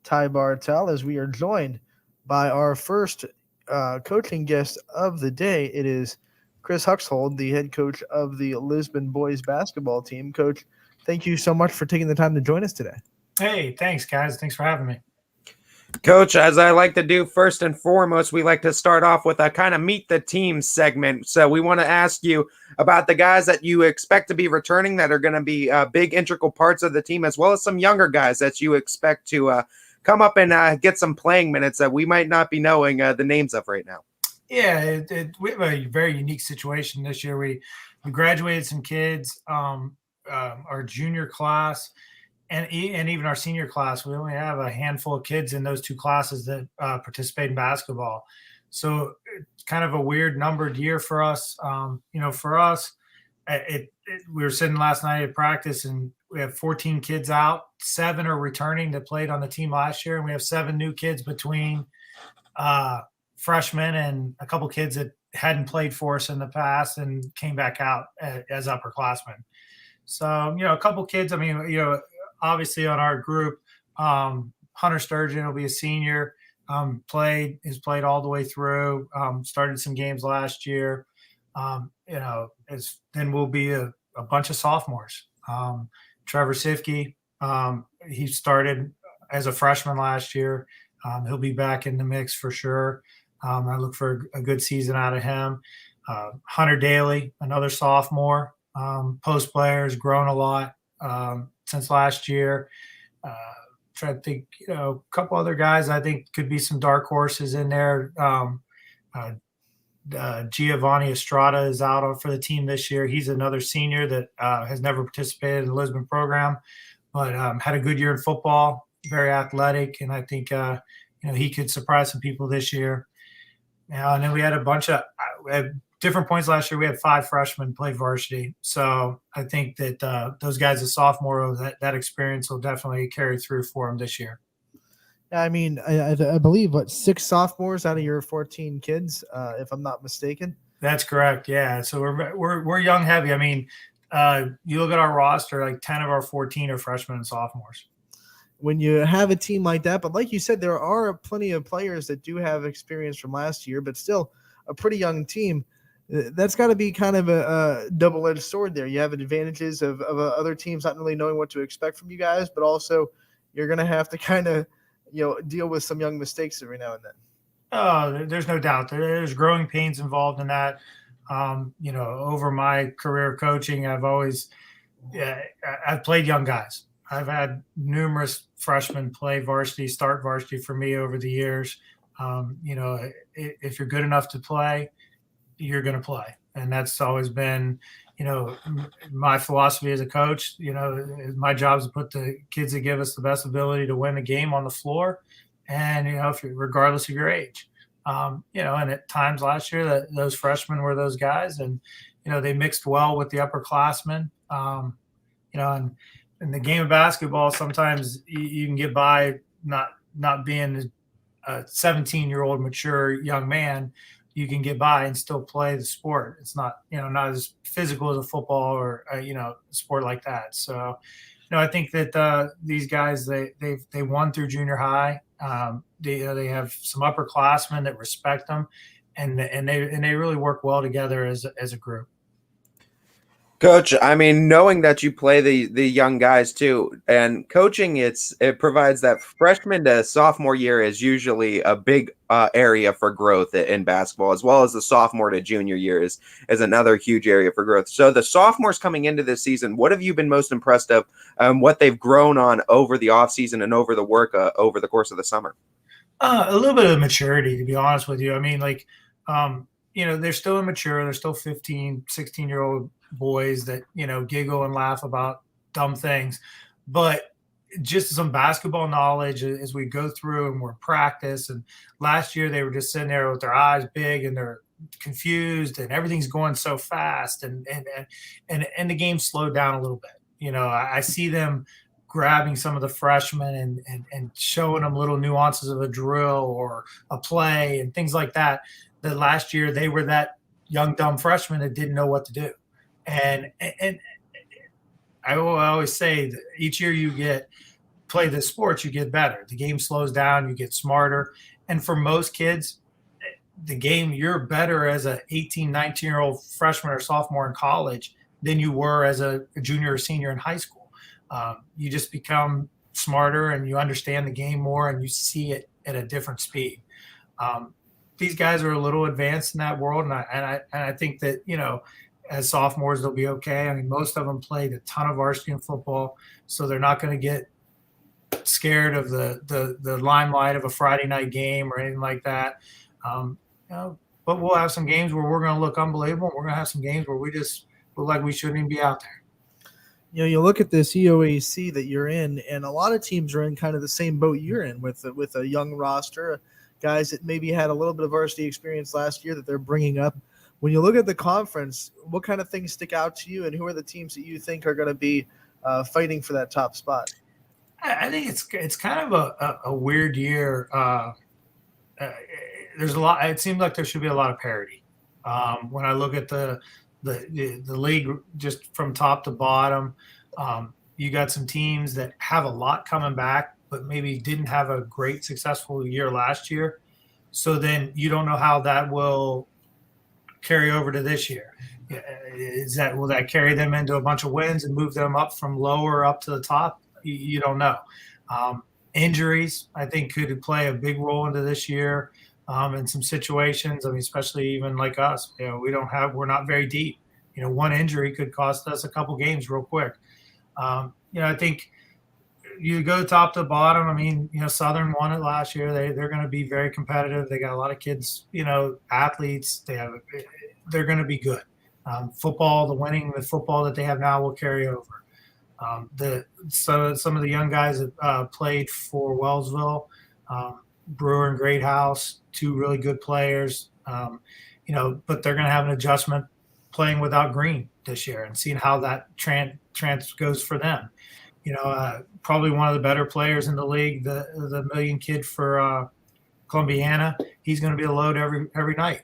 Speaker 3: Ty Bartel as we are joined by our first coaching guest of the day. It is Chris Huxhold, the head coach of the Lisbon boys basketball team. Coach, thank you so much for taking the time to join us today.
Speaker 18: Hey, thanks, guys. Thanks for having me.
Speaker 4: Coach, as I like to do first and foremost, we like to start off with a kind of meet the team segment. So we want to ask you about the guys that you expect to be returning that are going to be big integral parts of the team, as well as some younger guys that you expect to come up and get some playing minutes that we might not be knowing the names of right now.
Speaker 18: Yeah, we have a very unique situation this year. We graduated some kids, our junior class, and even our senior class. We only have a handful of kids in those two classes that participate in basketball. So it's kind of a weird numbered year for us. For us, we were sitting last night at practice, and we have 14 kids out. 7 are returning that played on the team last year, and we have 7 new kids between freshmen and a couple kids that hadn't played for us in the past and came back out as upperclassmen. So, a couple kids, obviously on our group, Hunter Sturgeon will be a senior, has played all the way through, started some games last year. Then we'll be a bunch of sophomores. Trevor Sifke, he started as a freshman last year. He'll be back in the mix for sure. I look for a good season out of him. Hunter Daly, another sophomore, post player, has grown a lot since last year. Try to think, a couple other guys I think could be some dark horses in there. Giovanni Estrada is out for the team this year. He's another senior that has never participated in the Lisbon program, but had a good year in football, very athletic, and I think he could surprise some people this year. And then we had a bunch of different points last year, we had 5 freshmen play varsity. So I think that those guys, as sophomore, that experience will definitely carry through for them this year.
Speaker 3: I mean, I believe 6 sophomores out of your 14 kids, if I'm not mistaken.
Speaker 18: That's correct. Yeah. So we're young heavy. I mean, you look at our roster, like 10 of our 14 are freshmen and sophomores.
Speaker 3: When you have a team like that, but like you said, there are plenty of players that do have experience from last year, but still a pretty young team. That's got to be kind of a double-edged sword there. You have advantages of other teams not really knowing what to expect from you guys, but also you're going to have to kind of, deal with some young mistakes every now and then.
Speaker 18: Oh, there's no doubt. There's growing pains involved in that. Over my career of coaching, I've played young guys. I've had numerous freshmen play varsity, start varsity for me over the years. If you're good enough to play, you're going to play. And that's always been, my philosophy as a coach. My job is to put the kids that give us the best ability to win the game on the floor. And, regardless of your age, and at times last year those freshmen were those guys, and, they mixed well with the upperclassmen. And in the game of basketball, sometimes you can get by not being a 17-year-old mature young man. You can get by and still play the sport. It's not, not as physical as a football or a sport like that. So, I think that these guys, they won through junior high. They have some upperclassmen that respect them, and they really work well together as a group.
Speaker 4: Coach, I mean, knowing that you play the young guys too, and coaching, it provides that freshman to sophomore year is usually a big area for growth in basketball, as well as the sophomore to junior year is another huge area for growth. So the sophomores coming into this season, what have you been most impressed of, what they've grown on over the offseason and over the work over the course of the summer?
Speaker 18: A little bit of maturity, to be honest with you. I mean, they're still immature. They're still 15, 16-year-old boys that, giggle and laugh about dumb things. But just some basketball knowledge as we go through and we're practice. And last year they were just sitting there with their eyes big and they're confused and everything's going so fast. And the game slowed down a little bit. I see them grabbing some of the freshmen and showing them little nuances of a drill or a play and things like that. That last year they were that young, dumb freshman that didn't know what to do. And I always say that each year you play the sports, you get better. The game slows down, you get smarter. And for most kids, the game, you're better as a 18, 19-year-old freshman or sophomore in college than you were as a junior or senior in high school. You just become smarter and you understand the game more and you see it at a different speed. These guys are a little advanced in that world, and I think that, as sophomores, they'll be okay. I mean, most of them played a ton of varsity and football, so they're not going to get scared of the limelight of a Friday night game or anything like that. But we'll have some games where we're going to look unbelievable. We're going to have some games where we just look like we shouldn't even be out there.
Speaker 3: You look at this EOAC that you're in, and a lot of teams are in kind of the same boat you're in with a young roster, guys that maybe had a little bit of varsity experience last year that they're bringing up. When you look at the conference, what kind of things stick out to you, and who are the teams that you think are going to be fighting for that top spot?
Speaker 18: I think it's kind of a weird year. There's a lot. It seems like there should be a lot of parity. When I look at the league, just from top to bottom, you got some teams that have a lot coming back, but maybe didn't have a great successful year last year. So then you don't know how that will carry over to this year. Will that carry them into a bunch of wins and move them up from lower up to the top? You don't know. Injuries, I think, could play a big role into this year in some situations. I mean, especially even like us, we're not very deep. One injury could cost us a couple games real quick. I think you go top to bottom. I mean, Southern won it last year. They're going to be very competitive. They got a lot of kids, athletes. They're going to be good. Football, the football that they have now will carry over. Some of the young guys that played for Wellsville, Brewer and Greathouse, two really good players. but they're going to have an adjustment playing without Green this year and seeing how that trans goes for them. Probably one of the better players in the league, the million kid for Columbiana. He's going to be a load every night.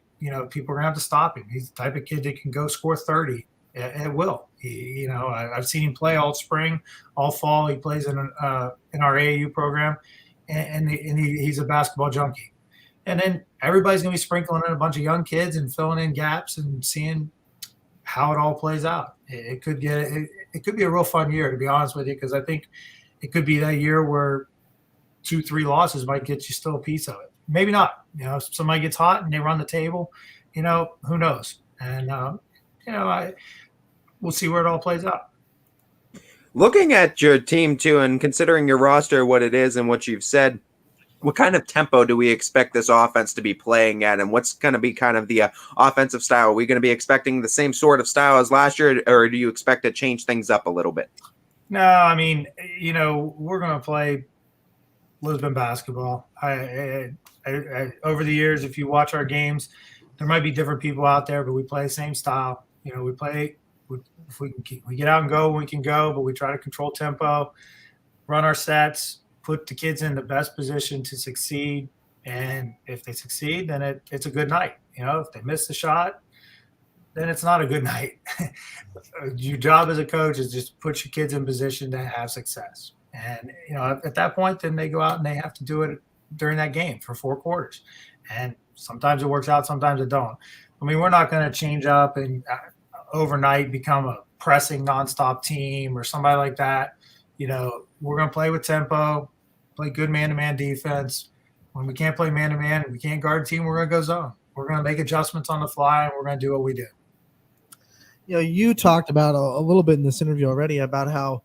Speaker 18: People are going to have to stop him. He's the type of kid that can go score 30 at will. I've seen him play all spring, all fall. He plays in our AAU program, and he's a basketball junkie. And then everybody's going to be sprinkling in a bunch of young kids and filling in gaps and seeing how it all plays out. It could be a real fun year, to be honest with you, because I think it could be that year where 2-3 losses might get you still a piece of it. Maybe not. If somebody gets hot and they run the table, who knows? And we'll see where it all plays out.
Speaker 4: Looking at your team too, and considering your roster, what it is and what you've said, what kind of tempo do we expect this offense to be playing at, and what's going to be kind of the offensive style? Are we going to be expecting the same sort of style as last year, or do you expect to change things up a little bit?
Speaker 18: No, I mean, we're going to play Lisbon basketball. I over the years, if you watch our games, there might be different people out there, but we play the same style. We play. If we get out and go, we can go, but we try to control tempo, run our sets, put the kids in the best position to succeed. And if they succeed, then it's a good night. If they miss the shot, then it's not a good night. Your job as a coach is just put your kids in position to have success. And, at that point, then they go out and they have to do it during that game for 4 quarters. And sometimes it works out, sometimes it don't. I mean, we're not going to change up and overnight become a pressing nonstop team or somebody like that. We're going to play with tempo, play good man-to-man defense. When we can't play man-to-man and we can't guard a team, we're going to go zone. We're going to make adjustments on the fly, and we're going to do what we do.
Speaker 3: You talked about a little bit in this interview already about how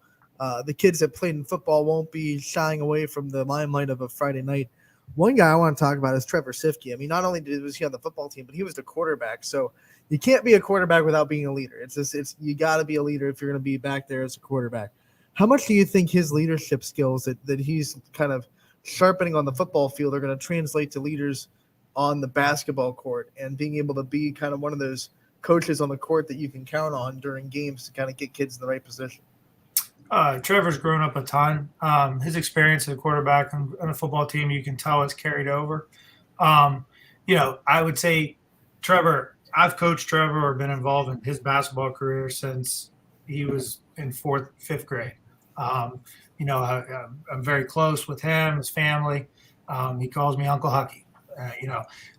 Speaker 3: the kids that played in football won't be shying away from the limelight of a Friday night. One guy I want to talk about is Trevor Sifke. I mean, not only was he on the football team, but he was the quarterback. So you can't be a quarterback without being a leader. It's you got to be a leader if you're going to be back there as a quarterback. How much do you think his leadership skills that he's kind of sharpening on the football field are going to translate to leaders on the basketball court and being able to be kind of one of those coaches on the court that you can count on during games to kind of get kids in the right position?
Speaker 18: Trevor's grown up a ton. His experience as a quarterback on a football team, you can tell it's carried over. I would say Trevor, I've coached Trevor or been involved in his basketball career since he was in 4th, 5th grade. I'm very close with him, his family. He calls me Uncle Hucky.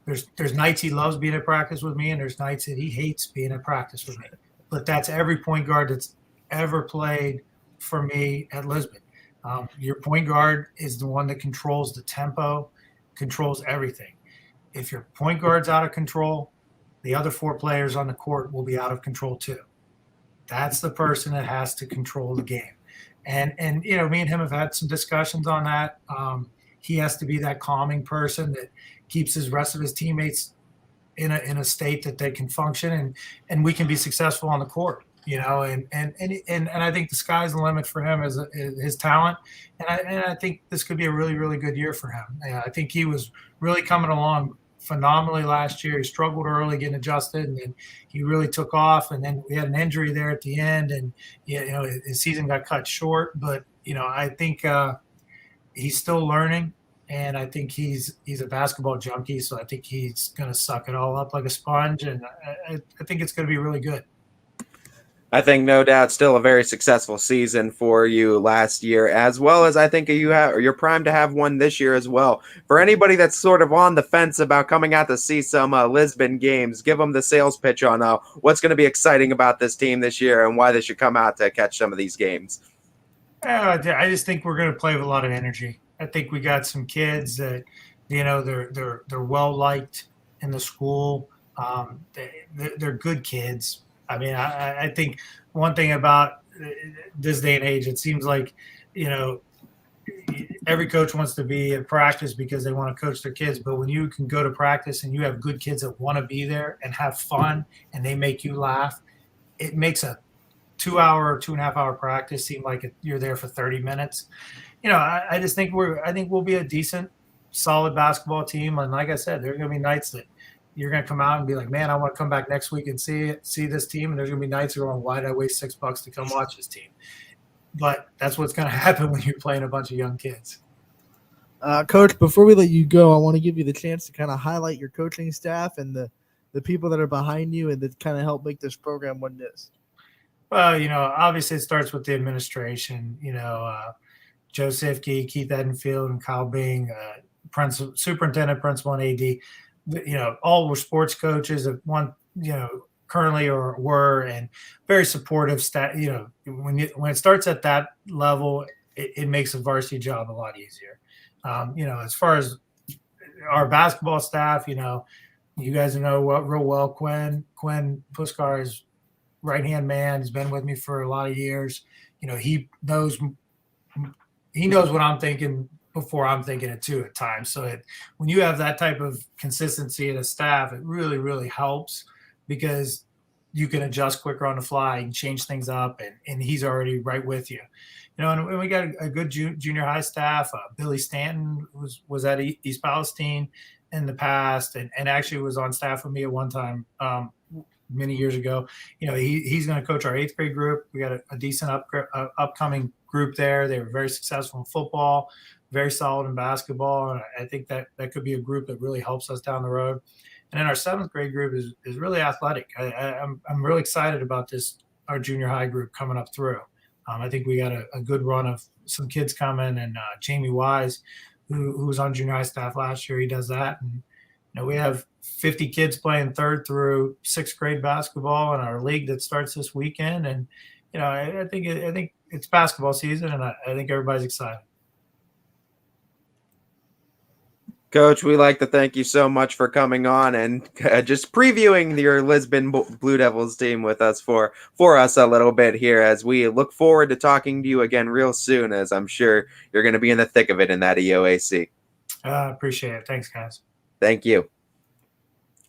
Speaker 18: There's nights he loves being at practice with me, and there's nights that he hates being at practice with me. But that's every point guard that's ever played for me at Lisbon. Your point guard is the one that controls the tempo, controls everything. If your point guard's out of control, the other 4 players on the court will be out of control too. That's the person that has to control the game. And me and him have had some discussions on that. He has to be that calming person that keeps his rest of his teammates in a state that they can function and we can be successful on the court. And I think the sky's the limit for him as his talent. And I think this could be a really, really good year for him. I think he was really coming along phenomenally last year. He struggled early getting adjusted, and then he really took off. And then we had an injury there at the end, and his season got cut short. But I think he's still learning, and I think he's a basketball junkie. So I think he's going to suck it all up like a sponge, and I think it's going to be really good.
Speaker 4: I think no doubt still a very successful season for you last year, as well as I think you're primed to have one this year as well. For anybody that's sort of on the fence about coming out to see some Lisbon games, give them the sales pitch on what's going to be exciting about this team this year and why they should come out to catch some of these games.
Speaker 18: I just think we're going to play with a lot of energy. I think we got some kids that, they're well liked in the school. They're good kids. I mean, I think one thing about this day and age, it seems like, every coach wants to be at practice because they want to coach their kids. But when you can go to practice and you have good kids that want to be there and have fun and they make you laugh, it makes a 2-hour or 2.5-hour practice seem like you're there for 30 minutes. I just think we'll be a decent, solid basketball team. And like I said, there are going to be nights that you're going to come out and be like, man, I want to come back next week and see this team. And there's going to be nights going, why did I waste $6 to come watch this team? But that's what's going to happen when you're playing a bunch of young kids.
Speaker 3: Coach, before we let you go, I want to give you the chance to kind of highlight your coaching staff and the people that are behind you and that kind of help make this program what it is.
Speaker 18: Well, obviously it starts with the administration, Joe Sifke, Keith Edenfield, and Kyle Bing, superintendent, principal, and AD. All were sports coaches at one, currently or were, and very supportive staff. When it starts at that level, it makes a varsity job a lot easier. As far as our basketball staff, you guys know real well. Quinn Puskar is right-hand man. He's been with me for a lot of years. He knows what I'm thinking before I'm thinking it too at times. So when you have that type of consistency in a staff, it really, really helps because you can adjust quicker on the fly and change things up, and he's already right with you. And we got a good junior high staff. Billy Stanton was at East Palestine in the past and actually was on staff with me at one time many years ago. He's going to coach our 8th grade group. We got a decent upcoming group there. They were very successful in football, very solid in basketball. And I think that could be a group that really helps us down the road. And then our 7th grade group is really athletic. I'm really excited about our junior high group coming up through. I think we got a good run of some kids coming, and Jamie Wise, who was on junior high staff last year, he does that. And we have 50 kids playing 3rd through 6th grade basketball in our league that starts this weekend. And I think it's basketball season, and I think everybody's excited.
Speaker 4: Coach, we'd like to thank you so much for coming on and just previewing your Lisbon Blue Devils team with us for us a little bit here, as we look forward to talking to you again real soon, as I'm sure you're going to be in the thick of it in that EOAC.
Speaker 18: Appreciate it. Thanks, guys.
Speaker 4: Thank you.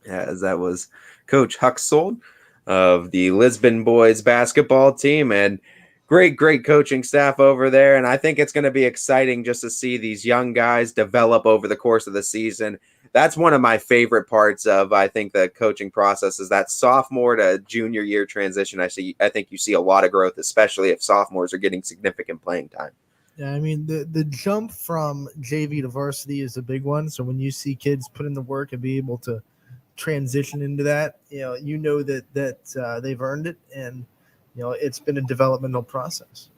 Speaker 4: As that was Coach Huxold of the Lisbon boys basketball team, and great coaching staff over there. And I think it's going to be exciting just to see these young guys develop over the course of the season. That's one of my favorite parts of, I think, the coaching process is that sophomore to junior year transition. I think you see a lot of growth, especially if sophomores are getting significant playing time.
Speaker 3: Yeah, I mean, the jump from JV to varsity is a big one. So when you see kids put in the work and be able to transition into that, that they've earned it, and it's been a developmental process.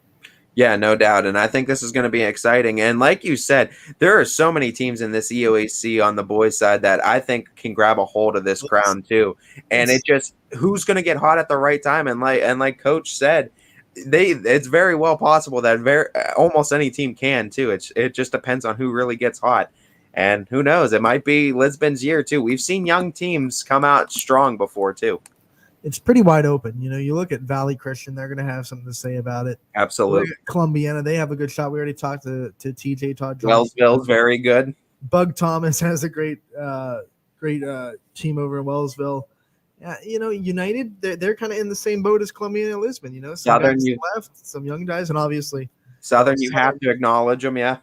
Speaker 4: Yeah, no doubt. And I think this is going to be exciting. And like you said, there are so many teams in this EOAC on the boys side that I think can grab a hold of this crown too. And it just, who's going to get hot at the right time? And like Coach said, it's very well possible that almost any team can too. It just depends on who really gets hot. And who knows, it might be Lisbon's year too. We've seen young teams come out strong before too.
Speaker 3: It's pretty wide open. You look at Valley Christian, they're going to have something to say about it.
Speaker 4: Absolutely.
Speaker 3: Columbiana, they have a good shot. We already talked to TJ Todd.
Speaker 4: Wellsville's very good.
Speaker 3: Bug Thomas has a great team over in Wellsville. United, they're kind of in the same boat as Columbiana and Lisbon. Some guys left, some young guys, and obviously
Speaker 4: Southern, you have to acknowledge them. Yeah,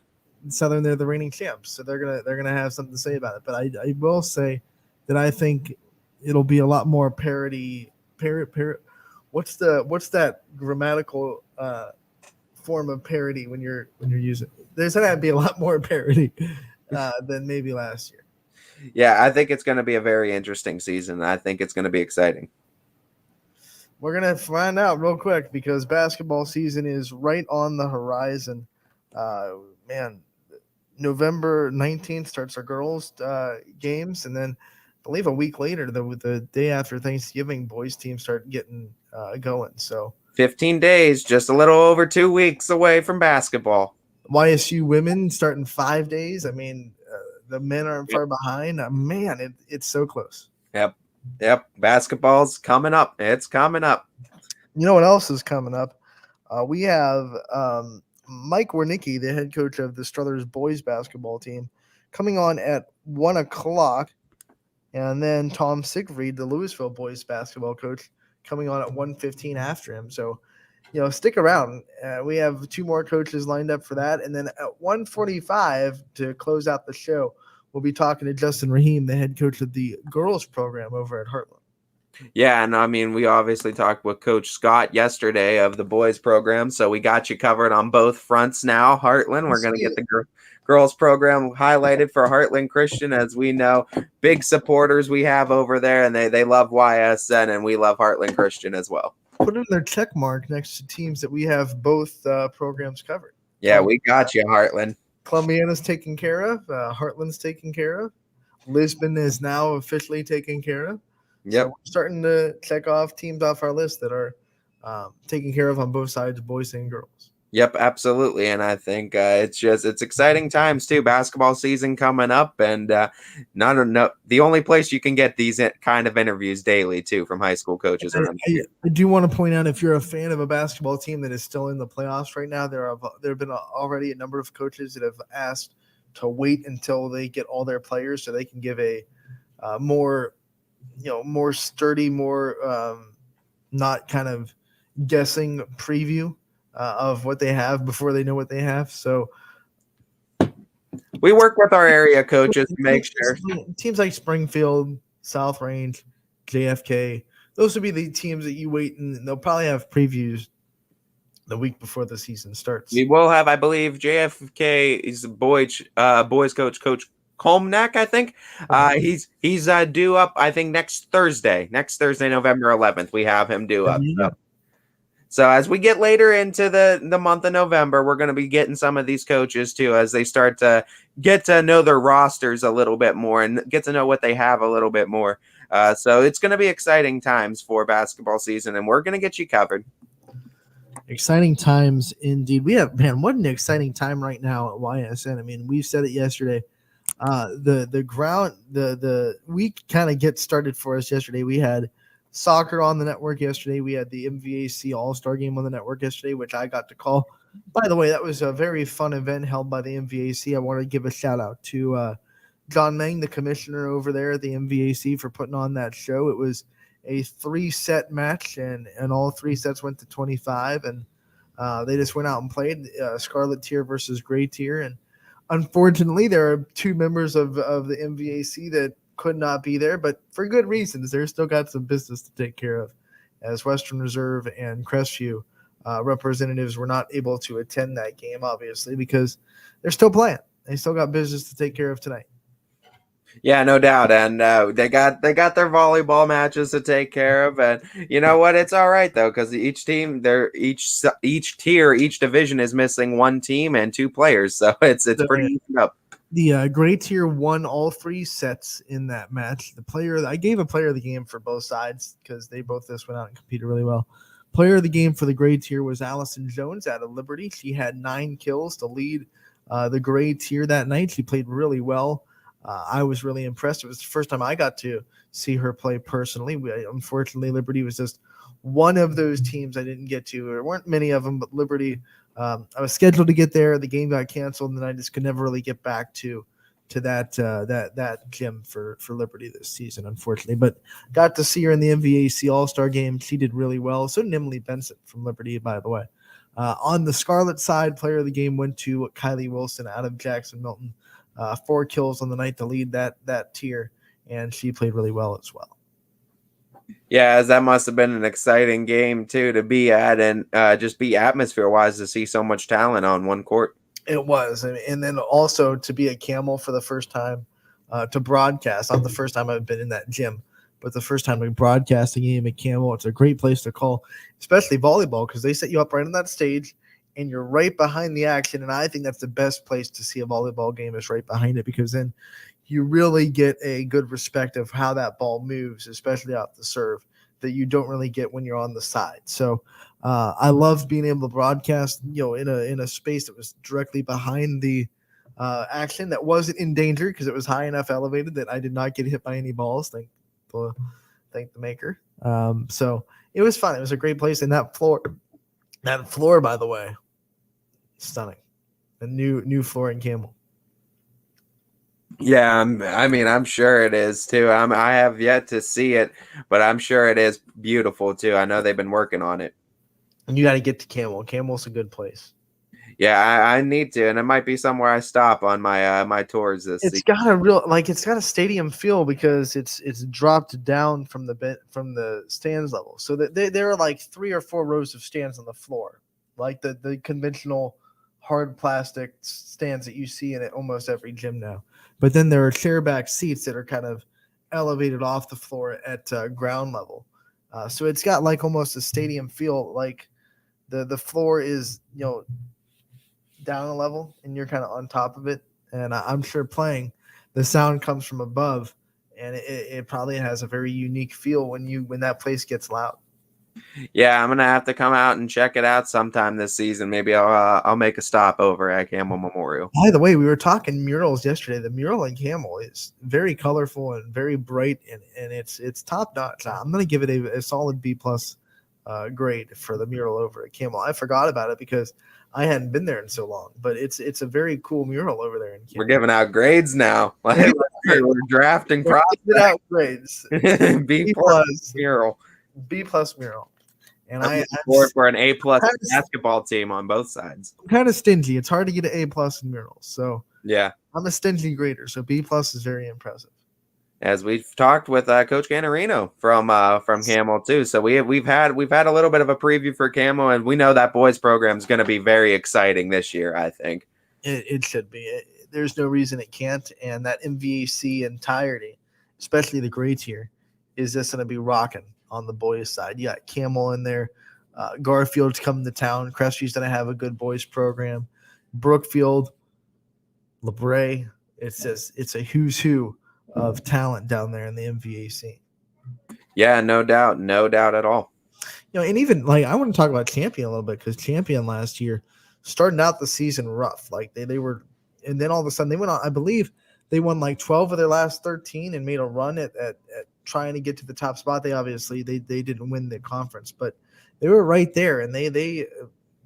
Speaker 3: Southern, they're the reigning champs, so they're gonna have something to say about it. But I will say that I think it'll be a lot more parity. What's that grammatical form of parity when you're using? There's gonna be a lot more parity than maybe last year.
Speaker 4: Yeah, I think it's going to be a very interesting season. I think it's going to be exciting.
Speaker 3: We're going to find out real quick because basketball season is right on the horizon. November 19th starts our girls' games, and then I believe a week later, the day after Thanksgiving, boys' teams start getting going. So 15
Speaker 4: days, just a little over 2 weeks away from basketball.
Speaker 3: YSU women starting 5 days. I mean, the men aren't far behind. Man, it's so close.
Speaker 4: Yep. Basketball's coming up. It's coming up.
Speaker 3: You know what else is coming up? We have Mike Wernicke, the head coach of the Struthers boys basketball team, coming on at 1 o'clock. And then Tom Siegfried, the Lewisville boys basketball coach, coming on at 1:15 after him. So, stick around. We have 2 more coaches lined up for that. And then at 1:45 to close out the show, we'll be talking to Justin Rahim, the head coach of the girls program over at Heartland.
Speaker 4: Yeah, and I mean, we obviously talked with Coach Scott yesterday of the boys program, so we got you covered on both fronts now. Heartland, we're going to get the girls program highlighted for Heartland Christian, as we know, big supporters we have over there, and they love YSN, and we love Heartland Christian as well.
Speaker 3: Put in their check mark next to teams that we have both programs covered.
Speaker 4: Yeah, we got you, Heartland.
Speaker 3: Columbiana's taken care of. Heartland's taken care of. Lisbon is now officially taken care of.
Speaker 4: Yep.
Speaker 3: So we're starting to check off teams off our list that are taken care of on both sides, boys and girls.
Speaker 4: Yep, absolutely. And I think it's exciting times too. Basketball season coming up, and the only place you can get these kind of interviews daily too from high school coaches.
Speaker 3: I do want to point out, if you're a fan of a basketball team that is still in the playoffs right now, there have been already a number of coaches that have asked to wait until they get all their players so they can give a more sturdy, more not kind of guessing preview of what they have before they know what they have. So
Speaker 4: we work with our area coaches to make sure.
Speaker 3: Teams like Springfield, South Range, JFK, those would be the teams that you wait, and they'll probably have previews the week before the season starts.
Speaker 4: We will have, I believe, JFK is the boys coach, Coach Colmnack, I think. He's due up, I think, next Thursday, November 11th. We have him due up. So as we get later into the month of November, we're going to be getting some of these coaches too, as they start to get to know their rosters a little bit more and get to know what they have a little bit more. So it's going to be exciting times for basketball season, and we're going to get you covered.
Speaker 3: Exciting times indeed. We have, man, what an exciting time right now at YSN. I mean, we said it yesterday. The week kind of gets started for us yesterday. We had soccer on the network yesterday. We had the MVAC All-Star game on the network yesterday, which I got to call. By the way, that was a very fun event held by the MVAC. I want to give a shout out to John Meng, the commissioner over there at the MVAC, for putting on that show. It was a 3-set match, and all 3 sets went to 25, and they just went out and played Scarlet Tier versus Gray Tier. And unfortunately, there are 2 members of the MVAC that could not be there, but for good reasons. They're still got some business to take care of, as Western Reserve and Crestview representatives were not able to attend that game, obviously, because they're still playing. They still got business to take care of tonight.
Speaker 4: Yeah, no doubt. And they got their volleyball matches to take care of. And you know what? It's all right, though, because each team, each tier, each division is missing 1 team and 2 players. So it's pretty easy up.
Speaker 3: The Gray Tier won all 3 sets in that match. I gave a player of the game for both sides because they both just went out and competed really well. Player of the game for the Gray Tier was Allison Jones out of Liberty. She had 9 kills to lead the Gray Tier that night. She played really well. I was really impressed. It was the first time I got to see her play personally. Unfortunately, Liberty was just one of those teams I didn't get to. There weren't many of them, but Liberty, I was scheduled to get there. The game got canceled, and then I just could never really get back to that gym for Liberty this season, unfortunately. But got to see her in the MVAC All-Star game. She did really well. So did Emily Benson from Liberty, by the way. On the Scarlet side, player of the game went to Kylie Wilson out of Jackson Milton. 4 kills on the night to lead that tier, and she played really well as well.
Speaker 4: Yeah, as that must have been an exciting game too to be at, and just be atmosphere-wise to see so much talent on one court.
Speaker 3: It was, and then also to be a Camel for the first time to broadcast. Not the first time I've been in that gym, but the first time to broadcast a game at Camel. It's a great place to call, especially volleyball, because they set you up right on that stage, and you're right behind the action. And I think that's the best place to see a volleyball game, is right behind it, because then you really get a good respect of how that ball moves, especially off the serve, that you don't really get when you're on the side. So I loved being able to broadcast, in a space that was directly behind the action, that wasn't in danger because it was high enough elevated that I did not get hit by any balls. Thank the maker. So it was fun. It was a great place. And that floor, by the way, stunning. A new floor in Camel.
Speaker 4: Yeah, I'm sure it is too. I have yet to see it, but I'm sure it is beautiful too. I know they've been working on it.
Speaker 3: And you got to get to Camel. Camel's a good place.
Speaker 4: Yeah, I need to, and it might be somewhere I stop on my my tours this
Speaker 3: It's
Speaker 4: season.
Speaker 3: got a real it's got a stadium feel because it's dropped down from the stands level. So that there are like 3 or 4 rows of stands on the floor, like the conventional hard plastic stands that you see in almost every gym now. But then there are chairback seats that are kind of elevated off the floor at ground level. So it's got like almost a stadium feel. Like the floor is down a level and you're kind of on top of it. And I'm sure playing, the sound comes from above, and it probably has a very unique feel when that place gets loud.
Speaker 4: Yeah, I'm gonna have to come out and check it out sometime this season. Maybe I'll make a stop over at Camel Memorial.
Speaker 3: By the way, we were talking murals yesterday. The mural in Camel is very colorful and very bright, and it's top notch. I'm gonna give it a solid B+ grade for the mural over at Camel. I forgot about it because I hadn't been there in so long, but it's a very cool mural over there in Camel.
Speaker 4: We're giving out grades now. Like, we're drafting prospects.
Speaker 3: Out grades.
Speaker 4: B+ mural.
Speaker 3: B+ mural. And
Speaker 4: I'm looking for an A+ basketball team on both sides.
Speaker 3: I'm kind of stingy. It's hard to get an A+ in murals. So
Speaker 4: yeah, I'm
Speaker 3: a stingy grader. So B+ is very impressive.
Speaker 4: As we've talked with Coach Canarino from Camel too. So we've had a little bit of a preview for Camel, and we know that boys program is going to be very exciting this year. I think
Speaker 3: it should be. There's no reason it can't. And that MVAC entirety, especially the grade tier, is just going to be rocking on the boys' side. You got Camel in there. Garfield's coming to town. Crestvie's going to have a good boys program. Brookfield, LeBray. It's a who's who of talent down there in the MVAC.
Speaker 4: Yeah, no doubt at all.
Speaker 3: And even I want to talk about Champion a little bit, because Champion last year started out the season rough. Like they were, and then all of a sudden they went on. I believe they won like 12 of their last 13 and made a run at trying to get to the top spot. They obviously they didn't win the conference, but they were right there, and they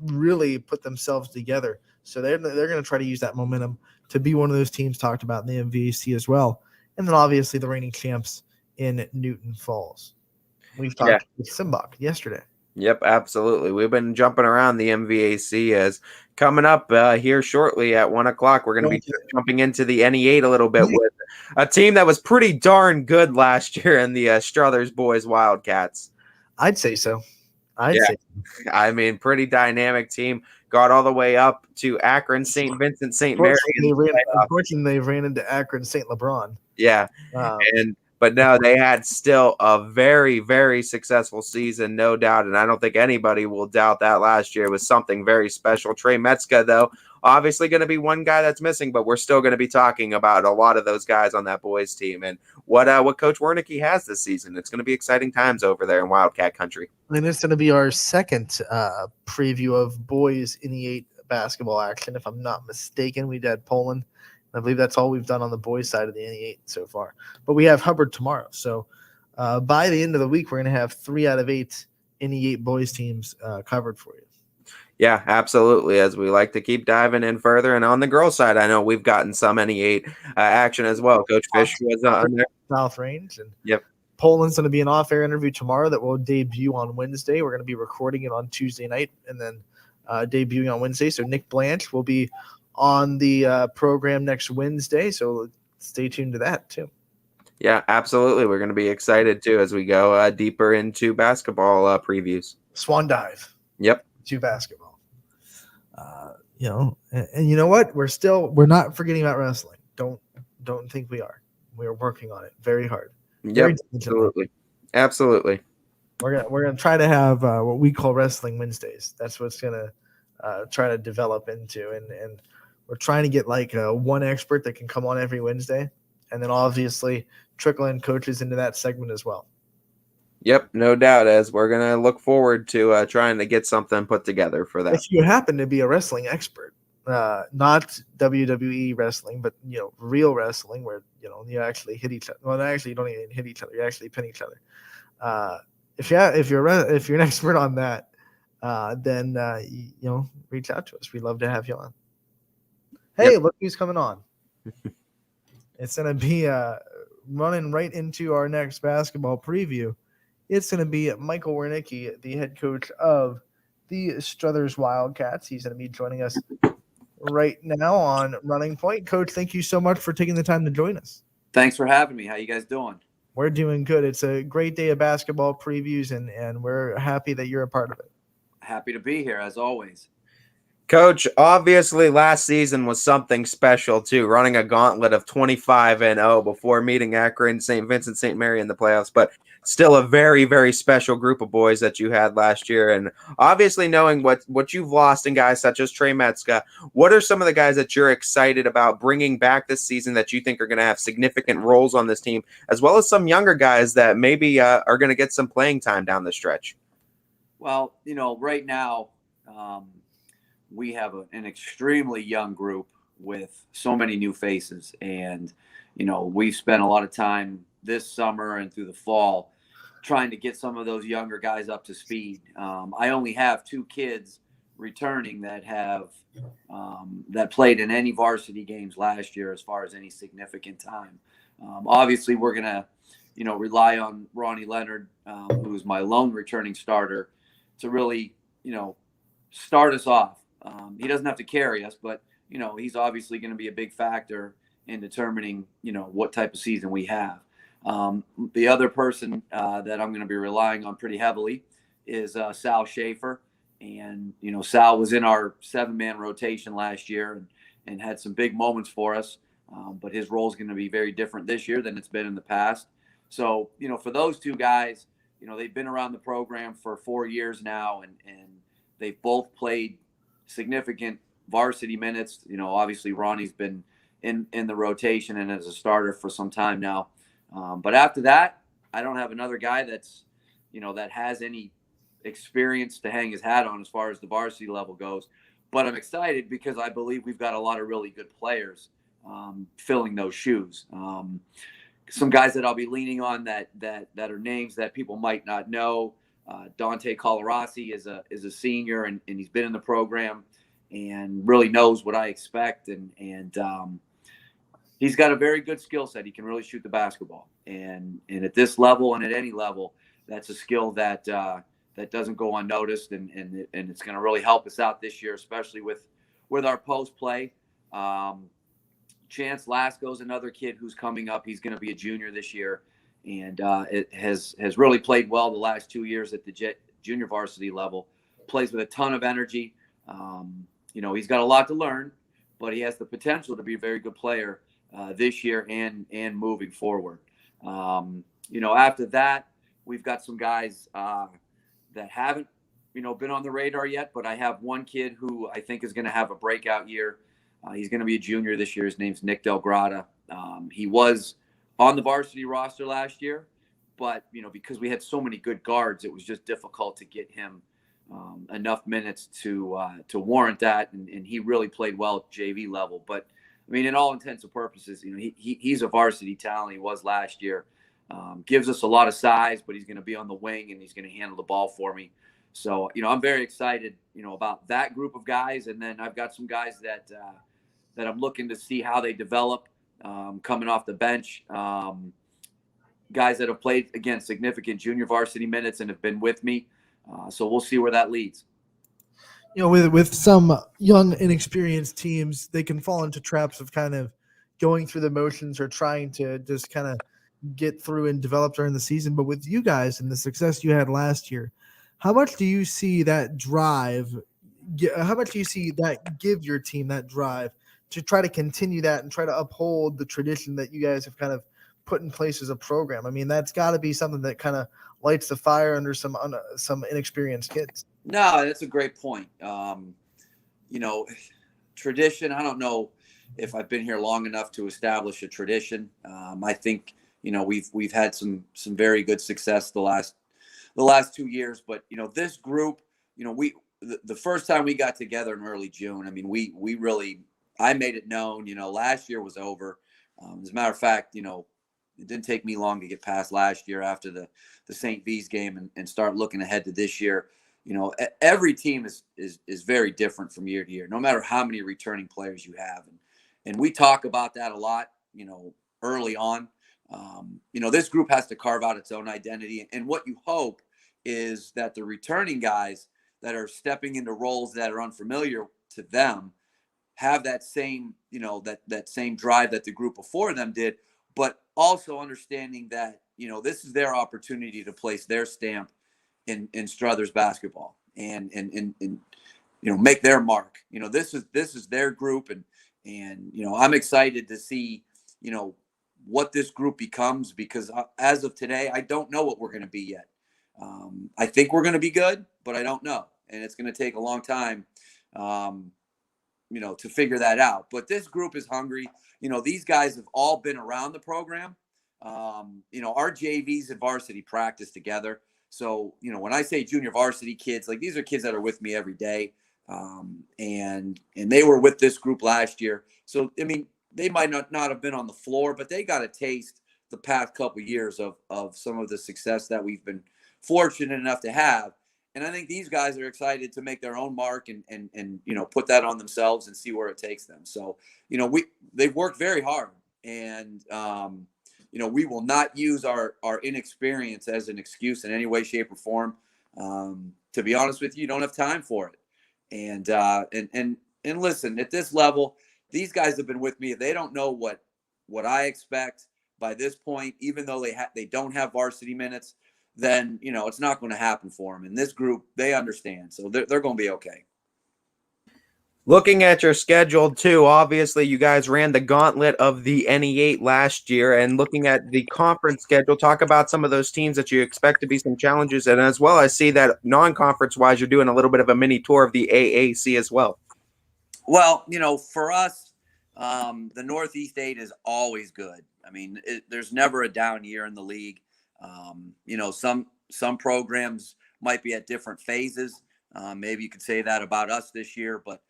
Speaker 3: really put themselves together. So they're going to try to use that momentum to be one of those teams talked about in the MVAC as well. And then obviously the reigning champs in Newton Falls. We've talked with Simbach yesterday.
Speaker 4: Yep, absolutely. We've been jumping around the MVAC. As coming up here shortly at 1:00, we're going to be jumping into the NE8 a little bit with a team that was pretty darn good last year in the Struthers Boys Wildcats.
Speaker 3: I'd say so. I'd say so.
Speaker 4: I mean, pretty dynamic team. Got all the way up to Akron, St. Vincent, St. Mary.
Speaker 3: Unfortunately, they ran into Akron, St. LeBron.
Speaker 4: Yeah, but no, they had still a very, very successful season, no doubt. And I don't think anybody will doubt that last year was something very special. Trey Metzka, though, obviously going to be one guy that's missing, but we're still going to be talking about a lot of those guys on that boys team and what Coach Wernicke has this season. It's going to be exciting times over there in Wildcat country.
Speaker 3: And it's going to be our second preview of boys in the 8 basketball action. If I'm not mistaken, we did Poland. I believe that's all we've done on the boys' side of the NE8 so far. But we have Hubbard tomorrow. So by the end of the week, we're going to have 3 out of 8 NE8 boys teams covered for you.
Speaker 4: Yeah, absolutely. As we like to keep diving in further. And on the girls' side, I know we've gotten some NE8 action as well. Coach Fish was on there.
Speaker 3: South Range. And
Speaker 4: yep.
Speaker 3: Poland's going to be an off-air interview tomorrow that will debut on Wednesday. We're going to be recording it on Tuesday night and then debuting on Wednesday. So Nick Blanche will be on the program next Wednesday, so stay tuned to that too.
Speaker 4: Yeah, absolutely. We're going to be excited too as we go deeper into basketball previews.
Speaker 3: Swan dive.
Speaker 4: Yep.
Speaker 3: To basketball. And you know what? We're not forgetting about wrestling. Don't think we are. We're working on it very hard.
Speaker 4: Yep. Absolutely.
Speaker 3: We're gonna try to have what we call Wrestling Wednesdays. That's what's gonna try to develop into, and we're trying to get like one expert that can come on every Wednesday, and then obviously trickle in coaches into that segment as well.
Speaker 4: Yep, no doubt, as we're going to look forward to trying to get something put together for that.
Speaker 3: If you happen to be a wrestling expert, not WWE wrestling, but, real wrestling where, you actually hit each other. Well, actually, you don't even hit each other. You actually pin each other. If you're an expert on that, then, reach out to us. We'd love to have you on. Hey, Look who's coming on. It's going to be running right into our next basketball preview. It's going to be Michael Wernicke, the head coach of the Struthers Wildcats. He's going to be joining us right now on Running Point. Coach, thank you so much for taking the time to join us.
Speaker 19: Thanks for having me. How you guys doing?
Speaker 3: We're doing good. It's a great day of basketball previews, and we're happy that you're a part of it.
Speaker 19: Happy to be here, as always.
Speaker 4: Coach, obviously last season was something special too, running a gauntlet of 25-0 before meeting Akron, St. Vincent, St. Mary in the playoffs, but still a very, very special group of boys that you had last year. And obviously knowing what you've lost in guys such as Trey Metzka, what are some of the guys that you're excited about bringing back this season that you think are going to have significant roles on this team, as well as some younger guys that maybe are going to get some playing time down the stretch?
Speaker 19: Well, right now, we have an extremely young group with so many new faces. And, we've spent a lot of time this summer and through the fall trying to get some of those younger guys up to speed. I only have 2 kids returning that have that played in any varsity games last year as far as any significant time. Obviously, we're going to, rely on Ronnie Leonard, who's my lone returning starter, to really, start us off. He doesn't have to carry us, but, he's obviously going to be a big factor in determining, what type of season we have. The other person that I'm going to be relying on pretty heavily is Sal Shafer. And, Sal was in our 7-man rotation last year and had some big moments for us. But his role is going to be very different this year than it's been in the past. So, for those 2 guys, they've been around the program for 4 years now, and they've both played significant varsity minutes. Obviously Ronnie's been in the rotation and as a starter for some time now. But after that, I don't have another guy that's, that has any experience to hang his hat on as far as the varsity level goes. But I'm excited because I believe we've got a lot of really good players filling those shoes. Some guys that I'll be leaning on that are names that people might not know. Dante Colorasi is a senior, and he's been in the program and really knows what I expect. And he's got a very good skill set. He can really shoot the basketball. And at this level and at any level, that's a skill that doesn't go unnoticed. And it's going to really help us out this year, especially with our post play. Chance Lasco's another kid who's coming up. He's going to be a junior this year. And it has really played well the last 2 years at the junior varsity level. Plays with a ton of energy. He's got a lot to learn, but he has the potential to be a very good player this year and moving forward. After that, we've got some guys that haven't, been on the radar yet, but I have one kid who I think is going to have a breakout year. He's going to be a junior this year. His name's Nick Delgrada. He was on the varsity roster last year, but, because we had so many good guards, it was just difficult to get him enough minutes to warrant that. And he really played well at JV level. But, in all intents and purposes, he's a varsity talent. He was last year. Gives us a lot of size, but he's going to be on the wing and he's going to handle the ball for me. So, I'm very excited, about that group of guys. And then I've got some guys that I'm looking to see how they develop. Coming off the bench, guys that have played, again, significant junior varsity minutes and have been with me. So we'll see where that leads.
Speaker 3: With some young, inexperienced teams, they can fall into traps of kind of going through the motions or trying to just kind of get through and develop during the season. But with you guys and the success you had last year, how much do you see that drive? How much do you see that give your team that drive to try to continue that and try to uphold the tradition that you guys have kind of put in place as a program? That's got to be something that kind of lights the fire under some inexperienced kids.
Speaker 19: No, that's a great point. Tradition, I don't know if I've been here long enough to establish a tradition. I think, we've had some very good success the last 2 years, but, this group, the first time we got together in early June, we really, I made it known, last year was over. As a matter of fact, it didn't take me long to get past last year after the St. V's game and start looking ahead to this year. Every team is very different from year to year, no matter how many returning players you have. And we talk about that a lot, early on. This group has to carve out its own identity. And what you hope is that the returning guys that are stepping into roles that are unfamiliar to them have that same, that same drive that the group before them did, but also understanding that, this is their opportunity to place their stamp in Struthers basketball and make their mark. This is their group, and I'm excited to see, what this group becomes, because as of today, I don't know what we're going to be yet. I think we're going to be good, but I don't know. And it's going to take a long time, to figure that out. But this group is hungry. These guys have all been around the program. Our JVs and varsity practice together. So, when I say junior varsity kids, like these are kids that are with me every day. And they were with this group last year. So, they might not have been on the floor, but they got a taste the past couple of years of some of the success that we've been fortunate enough to have. And I think these guys are excited to make their own mark and put that on themselves and see where it takes them. So, they've worked very hard, and, we will not use our inexperience as an excuse in any way, shape, or form. To be honest with you, don't have time for it. And listen, at this level, these guys have been with me. If they don't know what I expect by this point, even though they don't have varsity minutes, then, it's not going to happen for them. And this group, they understand. So they're going to be okay.
Speaker 4: Looking at your schedule too, obviously you guys ran the gauntlet of the NE8 last year, and looking at the conference schedule, talk about some of those teams that you expect to be some challenges. And as well, I see that non-conference wise, you're doing a little bit of a mini tour of the AAC as well. Well, for us, the Northeast 8 is always good. There's never a down year in the league. Some programs might be at different phases. Maybe you could say that about us this year, but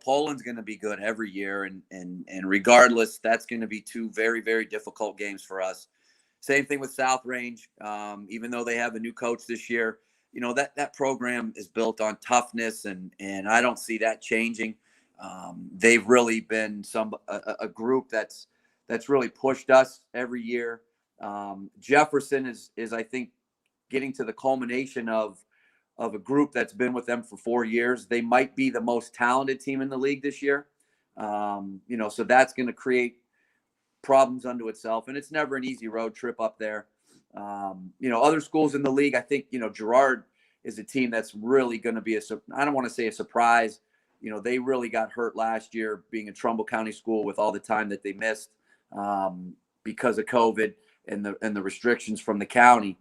Speaker 4: Poland's going to be good every year. And regardless, that's going to be two very, very difficult games for us. Same thing with South Range. Even though they have a new coach this year, that program is built on toughness, and I don't see that changing. They've really been a group that's really pushed us every year. Jefferson is I think getting to the culmination of a group that's been with them for 4 years. They might be the most talented team in the league this year. So that's going to create problems unto itself, and it's never an easy road trip up there. Other schools in the league, I think, Girard is a team that's really going to be I don't want to say a surprise. They really got hurt last year being a Trumbull County school with all the time that they missed because of COVID and the restrictions from the county.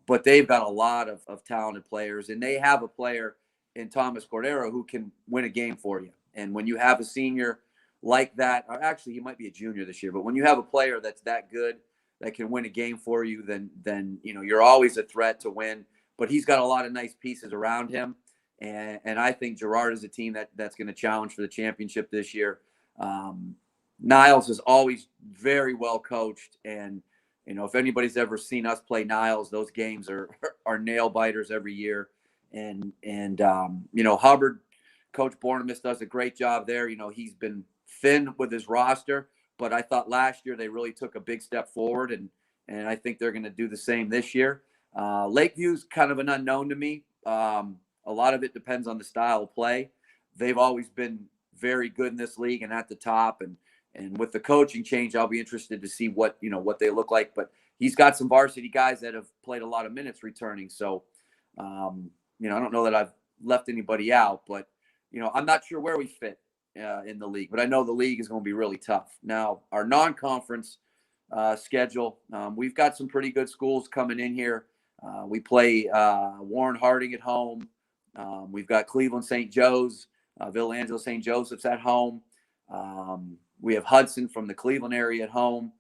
Speaker 4: But they've got a lot of talented players, and they have a player in Thomas Cordero who can win a game for you. And when you have a senior like that, or actually he might be a junior this year, but when you have a player that's that good, that can win a game for you, then you're always a threat to win. But he's got a lot of nice pieces around him. And I think Girard is a team that's going to challenge for the championship this year. Niles is always very well coached. And, if anybody's ever seen us play Niles, those games are nail biters every year. And Hubbard, Coach Bornemus does a great job there. He's been thin with his roster, but I thought last year they really took a big step forward. And I think they're going to do the same this year. Lakeview's kind of an unknown to me. A lot of it depends on the style of play. They've always been very good in this league and at the top. And with the coaching change, I'll be interested to see what they look like. But he's got some varsity guys that have played a lot of minutes returning. So, I don't know that I've left anybody out, but, I'm not sure where we fit in the league. But I know the league is going to be really tough. Now, our non-conference schedule, we've got some pretty good schools coming in here. We play Warren Harding at home. We've got Cleveland St. Joe's, Villa Angelo St. Joseph's at home. We have Hudson from the Cleveland area at home.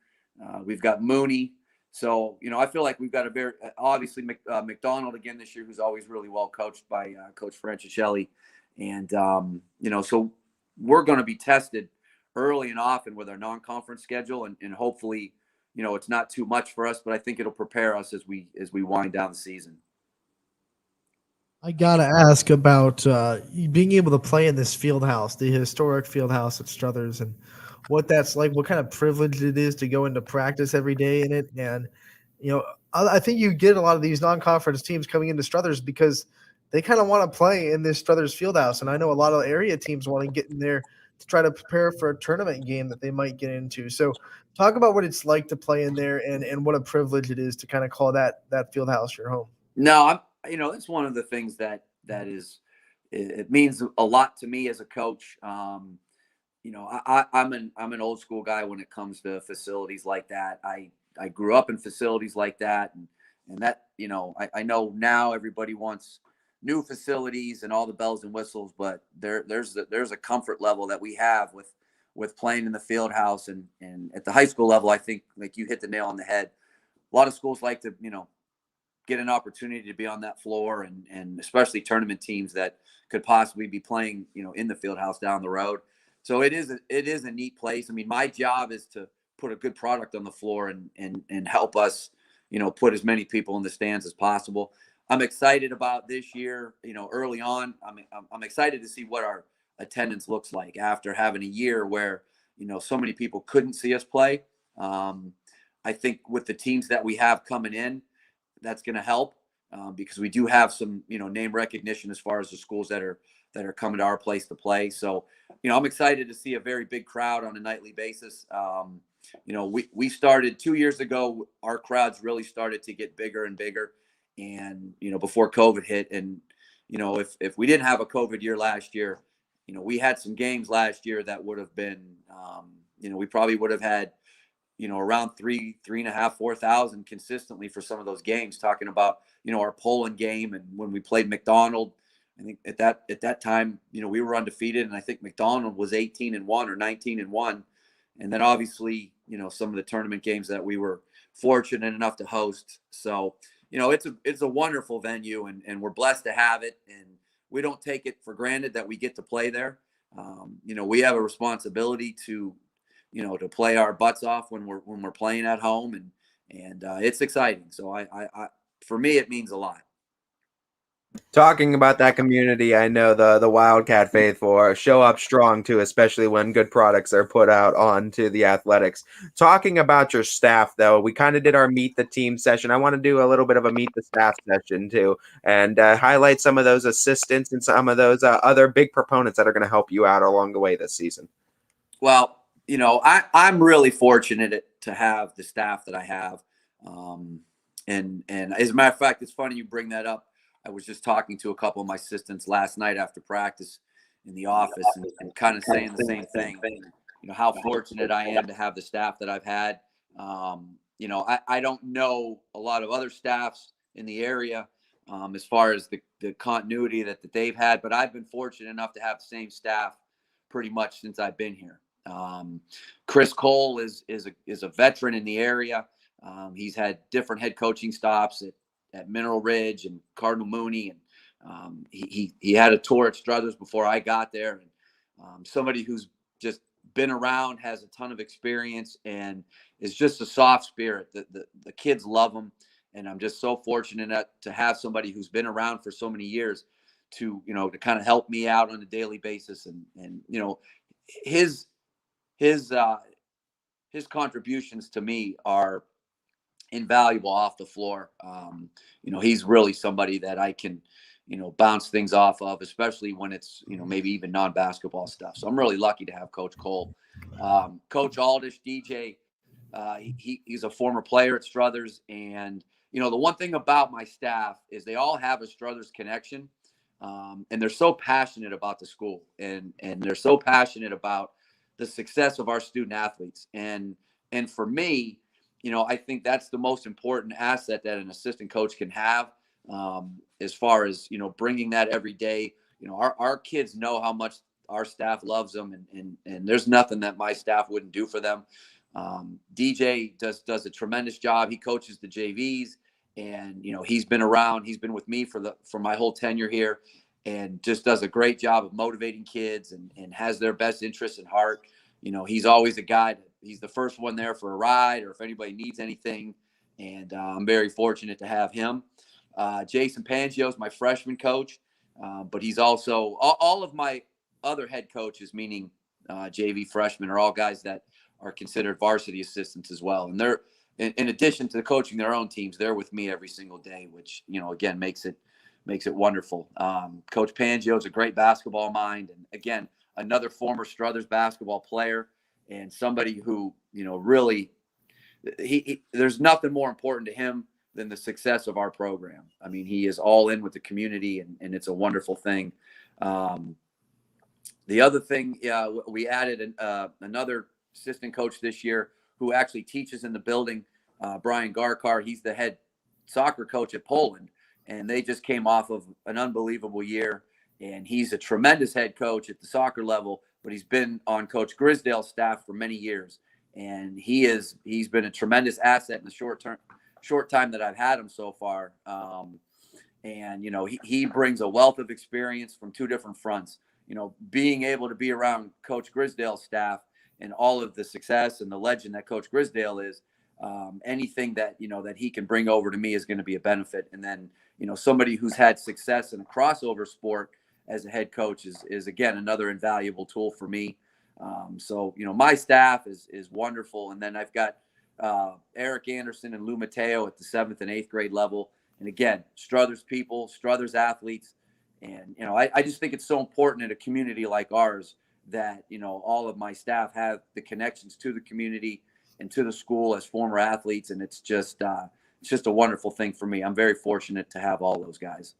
Speaker 4: We've got Mooney. So, I feel like we've got a very, obviously McDonald again this year, who's always really well coached by Coach Francischelli. And, so we're going to be tested early and often with our non-conference schedule. And hopefully, it's not too much for us, but I think it'll prepare us as we wind down the season.
Speaker 3: I got to ask about being able to play in this field house, the historic field house at Struthers, and what that's like, what kind of privilege it is to go into practice every day in it. And, I think you get a lot of these non-conference teams coming into Struthers because they kind of want to play in this Struthers Fieldhouse. And I know a lot of area teams want to get in there to try to prepare for a tournament game that they might get into. So talk about what it's like to play in there and what a privilege it is to kind of call that Fieldhouse your home.
Speaker 19: No, it's one of the things that is, it means a lot to me as a coach. I'm an old school guy when it comes to facilities like that. I grew up in facilities like that, and that, I know now everybody wants new facilities and all the bells and whistles, but there's a comfort level that we have with playing in the field house, and at the high school level, I think, like you hit the nail on the head. A lot of schools like to, get an opportunity to be on that floor, and especially tournament teams that could possibly be playing, in the field house down the road. So it is a neat place. I mean, my job is to put a good product on the floor and help us, put as many people in the stands as possible. I'm excited about this year. Early on, I'm excited to see what our attendance looks like after having a year where, so many people couldn't see us play. I think with the teams that we have coming in, that's going to help because we do have some, name recognition as far as the schools that are coming to our place to play. So, I'm excited to see a very big crowd on a nightly basis. We started 2 years ago. Our crowds really started to get bigger and bigger. And, before COVID hit, and, if we didn't have a COVID year last year, we had some games last year that would have been, we probably would have had, around 3,500, 4,000 consistently for some of those games, talking about, our Poland game. And when we played McDonald, I think at that time, we were undefeated. And I think McDonald was 18-1 or 19-1. And then obviously, some of the tournament games that we were fortunate enough to host. So, it's a wonderful venue, and we're blessed to have it. And we don't take it for granted that we get to play there. We have a responsibility to play our butts off when we're playing at home, and it's exciting. So I for me, it means a lot.
Speaker 4: Talking about that community, I know the Wildcat faithful show up strong too, especially when good products are put out onto the athletics. Talking about your staff, though, we kind of did our Meet the Team session. I want to do a little bit of a Meet the Staff session too, and highlight some of those assistants and some of those other big proponents that are going to help you out along the way this season.
Speaker 19: Well, I'm really fortunate to have the staff that I have. And as a matter of fact, it's funny you bring that up. I was just talking to a couple of my assistants last night after practice in the office, and kind of saying the same thing, how fortunate I am to have the staff that I've had. I don't know a lot of other staffs in the area as far as the continuity that they've had, but I've been fortunate enough to have the same staff pretty much since I've been here. Chris Cole is a veteran in the area. He's had different head coaching stops at Mineral Ridge and Cardinal Mooney, and he had a tour at Struthers before I got there. And somebody who's just been around, has a ton of experience, and is just a soft spirit. The kids love him, and I'm just so fortunate to have somebody who's been around for so many years to kind of help me out on a daily basis. And his contributions to me are invaluable off the floor. He's really somebody that I can, bounce things off of, especially when it's, maybe even non-basketball stuff. So I'm really lucky to have Coach Cole. Coach Aldish, DJ, he's a former player at Struthers. And, the one thing about my staff is they all have a Struthers connection. And they're so passionate about the school, and they're so passionate about the success of our student athletes. And for me, I think that's the most important asset that an assistant coach can have, as far as, bringing that every day. Our kids know how much our staff loves them, and there's nothing that my staff wouldn't do for them. DJ does a tremendous job. He coaches the JVs, and, he's been around. He's been with me for my whole tenure here, and just does a great job of motivating kids and has their best interests at heart. He's always a guy. He's the first one there for a ride, or if anybody needs anything. And I'm very fortunate to have him. Jason Pangio is my freshman coach, but he's also all of my other head coaches, meaning JV freshmen, are all guys that are considered varsity assistants as well. And they're, in addition to coaching their own teams, they're with me every single day, which, again, makes it makes it wonderful. Coach Pangio is a great basketball mind. And again, another former Struthers basketball player and somebody who, really, there's nothing more important to him than the success of our program. I mean, he is all in with the community, and it's a wonderful thing. The other thing, we added another assistant coach this year who actually teaches in the building, Brian Garcar. He's the head soccer coach at Poland, and they just came off of an unbelievable year. And he's a tremendous head coach at the soccer level, but he's been on Coach Grisdale's staff for many years. And he's been a tremendous asset in the short time that I've had him so far. And he brings a wealth of experience from two different fronts. Being able to be around Coach Grisdale's staff and all of the success and the legend that Coach Grisdale is, anything that that he can bring over to me is going to be a benefit. And then somebody who's had success in a crossover sport as a head coach is again another invaluable tool for me. So my staff is wonderful, and then I've got Eric Anderson and Lou Mateo at the 7th and 8th grade level, and again Struthers people, Struthers athletes, and I just think it's so important in a community like ours that all of my staff have the connections to the community and to the school as former athletes, and it's just a wonderful thing for me. I'm very fortunate to have all those guys.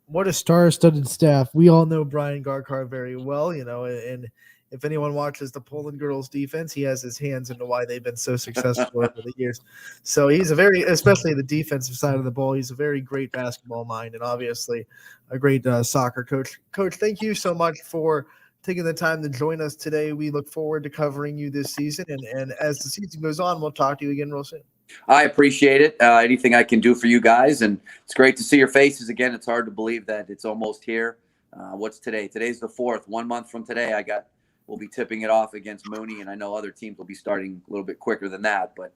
Speaker 3: What a star-studded staff. We all know Brian Garcar very well, and if anyone watches the Poland girls defense, he has his hands into why they've been so successful over the years. So he's especially the defensive side of the ball, he's a very great basketball mind and obviously a great soccer coach. Coach, thank you so much for taking the time to join us today. We look forward to covering you this season. And as the season goes on, we'll talk to you again real soon.
Speaker 19: I appreciate it. Anything I can do for you guys. And it's great to see your faces again. It's hard to believe that it's almost here. What's today? Today's the 4th. 1 month from today, we'll be tipping it off against Mooney. And I know other teams will be starting a little bit quicker than that. But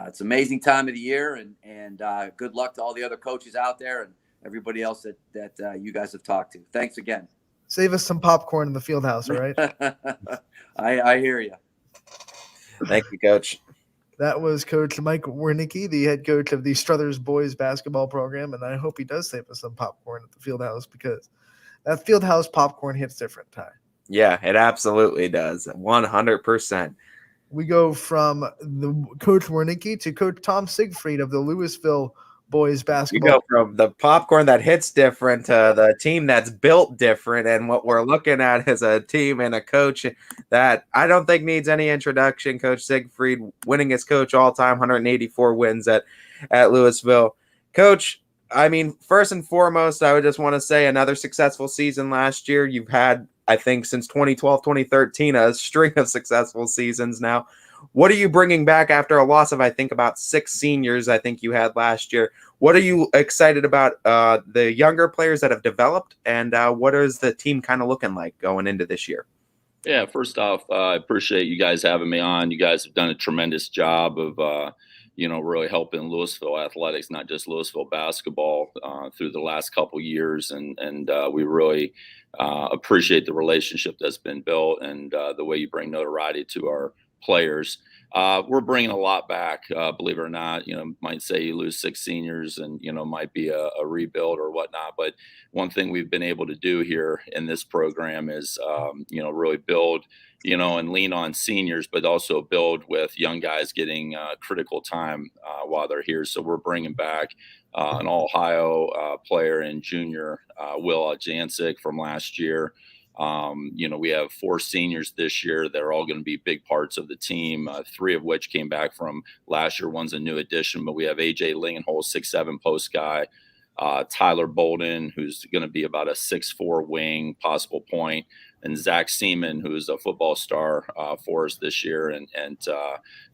Speaker 19: it's an amazing time of the year. And good luck to all the other coaches out there and everybody else that you guys have talked to. Thanks again.
Speaker 3: Save us some popcorn in the field house, all right?
Speaker 19: I hear you.
Speaker 4: Thank you, Coach.
Speaker 3: That was Coach Mike Wernicke, the head coach of the Struthers boys basketball program, and I hope he does save us some popcorn at the field house because that field house popcorn hits different, Ty.
Speaker 4: Yeah, it absolutely does. 100%.
Speaker 3: We go from the Coach Wernicke to Coach Tom Siegfried of the Lewisville boys basketball.
Speaker 4: You go from the popcorn that hits different to the team that's built different, and what we're looking at is a team and a coach that I don't think needs any introduction. Coach Siegfried, winningest coach all time, 184 wins at Lewisville. Coach, I mean, first and foremost, I would just want to say another successful season last year. You've had, I think, since 2012, 2013, a string of successful seasons now. What are you bringing back after a loss of, I think, about 6 seniors I think you had last year? What are you excited about the younger players that have developed, and what is the team kind of looking like going into this year?
Speaker 20: Yeah, first off, I appreciate you guys having me on. You guys have done a tremendous job of, really helping Lewisville athletics, not just Lewisville basketball, through the last couple years. And we really appreciate the relationship that's been built and the way you bring notoriety to our players. We're bringing a lot back, believe it or not. Might say you lose 6 seniors and, might be a rebuild or whatnot. But one thing we've been able to do here in this program is, really build, and lean on seniors, but also build with young guys getting critical time while they're here. So we're bringing back an Ohio player and junior, Will Jancic from last year. We have 4 seniors this year that are all going to be big parts of the team, 3 of which came back from last year. One's a new addition, but we have AJ Lingenhol, 6'7" post guy, Tyler Bolden, who's going to be about a 6'4" wing, possible point, and Zach Seaman, who's a football star for us this year. And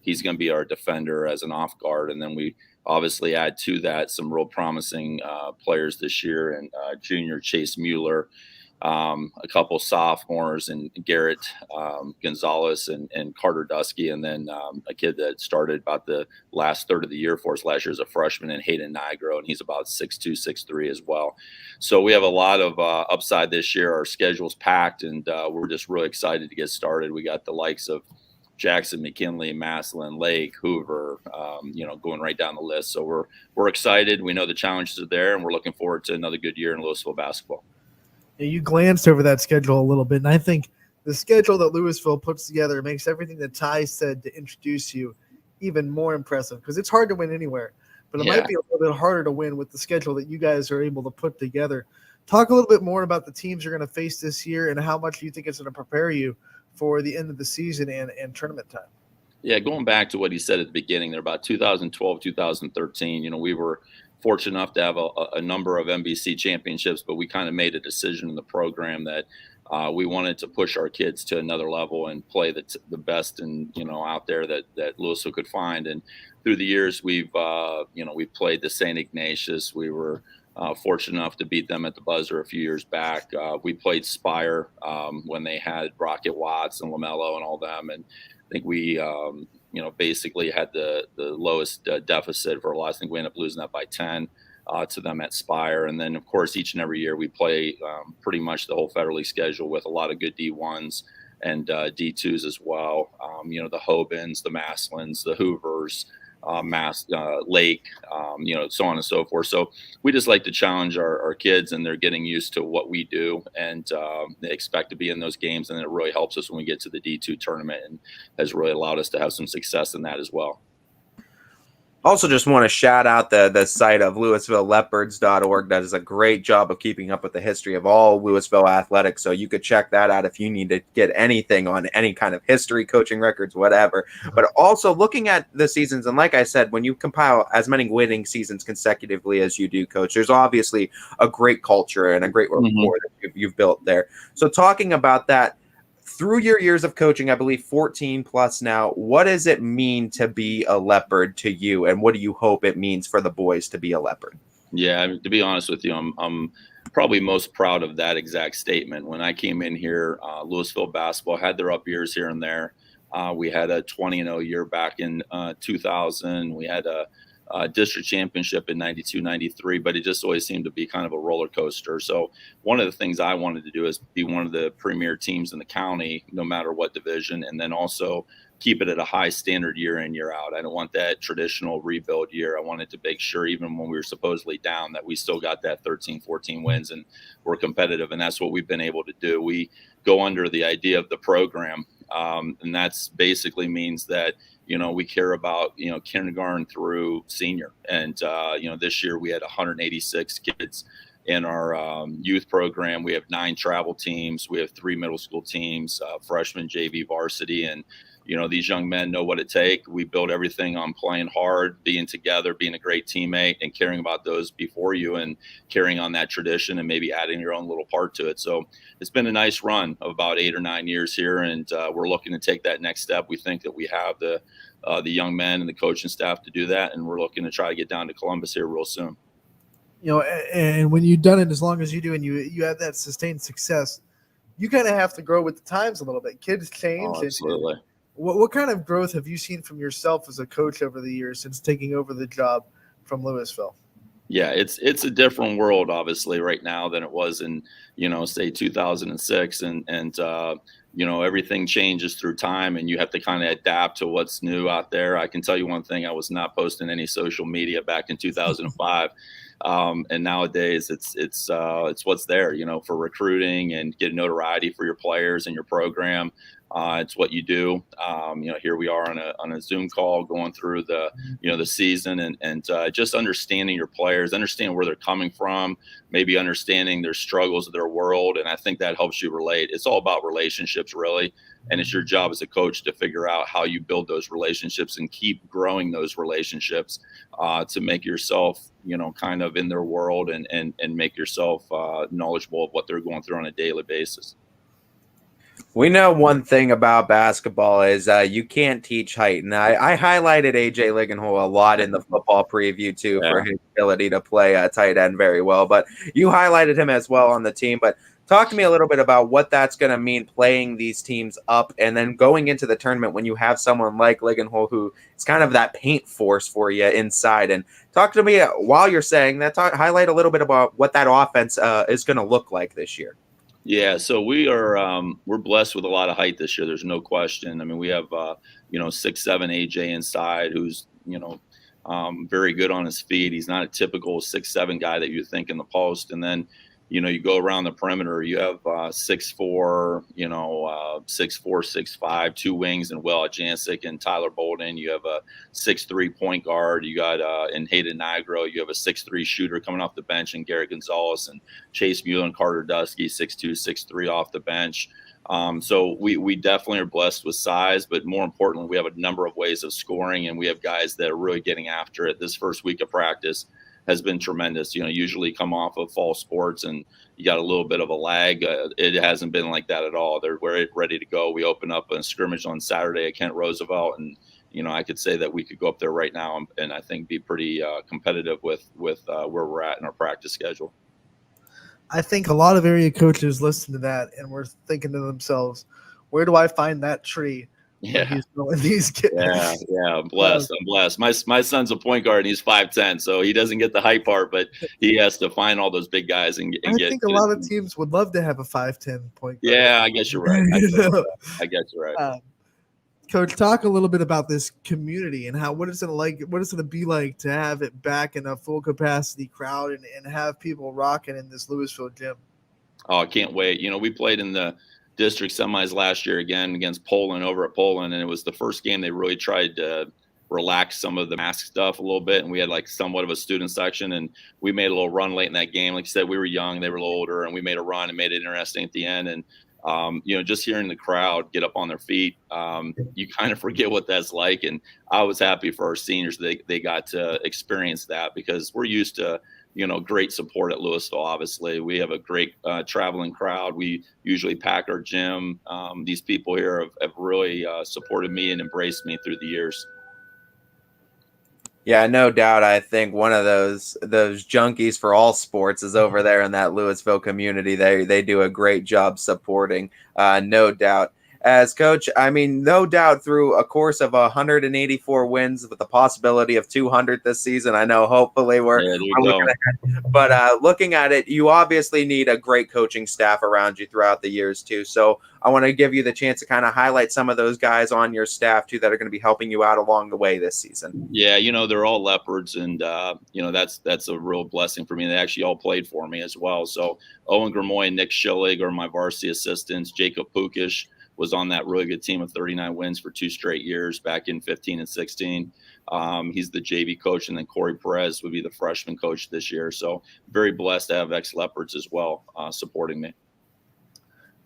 Speaker 20: he's going to be our defender as an off guard. And then we obviously add to that some real promising players this year, and junior Chase Mueller, a couple sophomores, and Garrett Gonzalez and Carter Dusky, and then a kid that started about the last third of the year for us last year as a freshman, and Hayden Nigro, and he's about 6'2", 6'3" as well. So we have a lot of upside this year. Our schedule's packed, and we're just really excited to get started. We got the likes of Jackson, McKinley, Massillon, Lake, Hoover, going right down the list. So we're excited. We know the challenges are there, and we're looking forward to another good year in Lewisville basketball.
Speaker 3: Yeah, you glanced over that schedule a little bit, and I think the schedule that Lewisville puts together makes everything that Ty said to introduce you even more impressive, because it's hard to win anywhere, but it might be a little bit harder to win with the schedule that you guys are able to put together. Talk a little bit more about the teams you're going to face this year and how much you think it's going to prepare you for the end of the season and tournament time.
Speaker 20: Yeah, going back to what he said at the beginning there about 2012, 2013, we were fortunate enough to have a number of MVC championships, but we kind of made a decision in the program that we wanted to push our kids to another level and play the best and out there that Lewisville could find. And through the years, we've played the St. Ignatius. We were fortunate enough to beat them at the buzzer a few years back. We played Spire when they had Rocket Watts and LaMelo and all them, and I think we basically had the lowest deficit for a lot. I think we ended up losing that by 10 to them at Spire. And then, of course, each and every year we play pretty much the whole Federal League schedule with a lot of good D1s and D2s as well. The Hobins, the Maslins, the Hoovers, Lake, so on and so forth. So we just like to challenge our kids, and they're getting used to what we do, and they expect to be in those games. And it really helps us when we get to the D2 tournament, and has really allowed us to have some success in that as well.
Speaker 4: Also, just want to shout out the site of LewisvilleLeopards.org. That does a great job of keeping up with the history of all Lewisville athletics. So you could check that out if you need to get anything on any kind of history, coaching records, whatever. But also looking at the seasons, and like I said, when you compile as many winning seasons consecutively as you do, Coach, there's obviously a great culture and a great rapport that you've built there. So talking about that, through your years of coaching, I believe 14 plus now, what does it mean to be a Leopard to you? And what do you hope it means for the boys to be a Leopard?
Speaker 20: Yeah, to be honest with you, I'm probably most proud of that exact statement. When I came in here, Lewisville basketball had their up years here and there. We had a 20-0 year back in 2000. We had a district championship in 92, 93, but it just always seemed to be kind of a roller coaster. So one of the things I wanted to do is be one of the premier teams in the county, no matter what division, and then also keep it at a high standard year in, year out. I don't want that traditional rebuild year. I wanted to make sure even when we were supposedly down that we still got that 13, 14 wins and we're competitive. And that's what we've been able to do. We go under the idea of the program. And that's basically means that, we care about, kindergarten through senior. And, this year we had 186 kids in our youth program. We have 9 travel teams. We have 3 middle school teams, freshman, JV, varsity. And, these young men know what it takes. We build everything on playing hard, being together, being a great teammate, and caring about those before you and carrying on that tradition and maybe adding your own little part to it. So it's been a nice run of about 8 or 9 years here, and we're looking to take that next step. We think that we have the young men and the coaching staff to do that, and we're looking to try to get down to Columbus here real soon.
Speaker 3: And when you've done it as long as you do and you have that sustained success, you kind of have to grow with the times a little bit. Kids change.
Speaker 20: Oh, absolutely.
Speaker 3: What kind of growth have you seen from yourself as a coach over the years since taking over the job from Lewisville?
Speaker 20: Yeah, it's a different world, obviously, right now than it was in, say 2006. And everything changes through time, and you have to kind of adapt to what's new out there. I can tell you one thing, I was not posting any social media back in 2005. And nowadays it's what's there, for recruiting and getting notoriety for your players and your program. It's what you do. Here we are on a Zoom call going through the season and just understanding your players, understanding where they're coming from, maybe understanding their struggles of their world. And I think that helps you relate. It's all about relationships, really. And it's your job as a coach to figure out how you build those relationships and keep growing those relationships to make yourself, kind of in their world and make yourself knowledgeable of what they're going through on a daily basis.
Speaker 4: We know one thing about basketball is you can't teach height. And I highlighted A.J. Ligenhole a lot in the football preview, too, for his ability to play tight end very well. But you highlighted him as well on the team. But talk to me a little bit about what that's going to mean playing these teams up and then going into the tournament when you have someone like Ligenhole who is kind of that paint force for you inside. And talk to me while you're saying that, highlight a little bit about what that offense is going to look like this year.
Speaker 20: Yeah, so we're blessed with a lot of height this year. There's no question. I mean, we have 6'7" AJ inside, who's very good on his feet. He's not a typical 6'7" guy that you think in the post. And then you go around the perimeter. You have 6'4", 6'4", 6'5", two wings, and Will Jancic and Tyler Bolden. You have a 6'3" point guard. You got in Hayden Nigro. You have a 6'3" shooter coming off the bench, and Garrett Gonzalez and Chase Mueller and Carter Dusky, 6'2", 6'3" off the bench. So we definitely are blessed with size, but more importantly, we have a number of ways of scoring, and we have guys that are really getting after it. This first week of practice has been tremendous. Usually come off of fall sports and you got a little bit of a lag. It hasn't been like that at all. They're ready to go. We open up a scrimmage on Saturday at Kent Roosevelt, and I could say that we could go up there right now and I think be pretty competitive with where we're at in our practice schedule.
Speaker 3: I think a lot of area coaches listen to that and we're thinking to themselves, where do I find that tree?
Speaker 20: Yeah.
Speaker 3: He's throwing these kids.
Speaker 20: Yeah. I'm blessed. My son's a point guard and he's 5'10", so he doesn't get the height part, but he has to find all those big guys and
Speaker 3: I think a lot of teams would love to have a 5'10" point guard.
Speaker 20: Yeah, I guess you're right. I guess you're right.
Speaker 3: Coach, talk a little bit about this community and what is it be like to have it back in a full capacity crowd and have people rocking in this Lewisville gym?
Speaker 20: Oh, I can't wait. We played in the district semis last year again against Poland over at Poland, and it was the first game they really tried to relax some of the mask stuff a little bit, and we had like somewhat of a student section, and we made a little run late in that game. Like you said, we were young, they were a little older, and we made a run and made it interesting at the end. And just hearing the crowd get up on their feet, you kind of forget what that's like. And I was happy for our seniors. They got to experience that because we're used to great support at Lewisville. Obviously, we have a great traveling crowd. We usually pack our gym. These people here have really supported me and embraced me through the years.
Speaker 4: Yeah, no doubt. I think one of those junkies for all sports is over there in that Lewisville community. They do a great job supporting, no doubt. As coach, I mean, no doubt through a course of 184 wins with the possibility of 200 this season. I know hopefully we're looking ahead. But looking at it, you obviously need a great coaching staff around you throughout the years too. So I want to give you the chance to kind of highlight some of those guys on your staff too that are going to be helping you out along the way this season.
Speaker 20: Yeah, they're all Leopards, and that's a real blessing for me. They actually all played for me as well. So Owen Grimoire and Nick Schillig are my varsity assistants. Jacob Pukish was on that really good team of 39 wins for 2 straight years back in 15 and 16. He's the JV coach, and then Corey Perez would be the freshman coach this year. So very blessed to have ex-Leopards as well supporting me.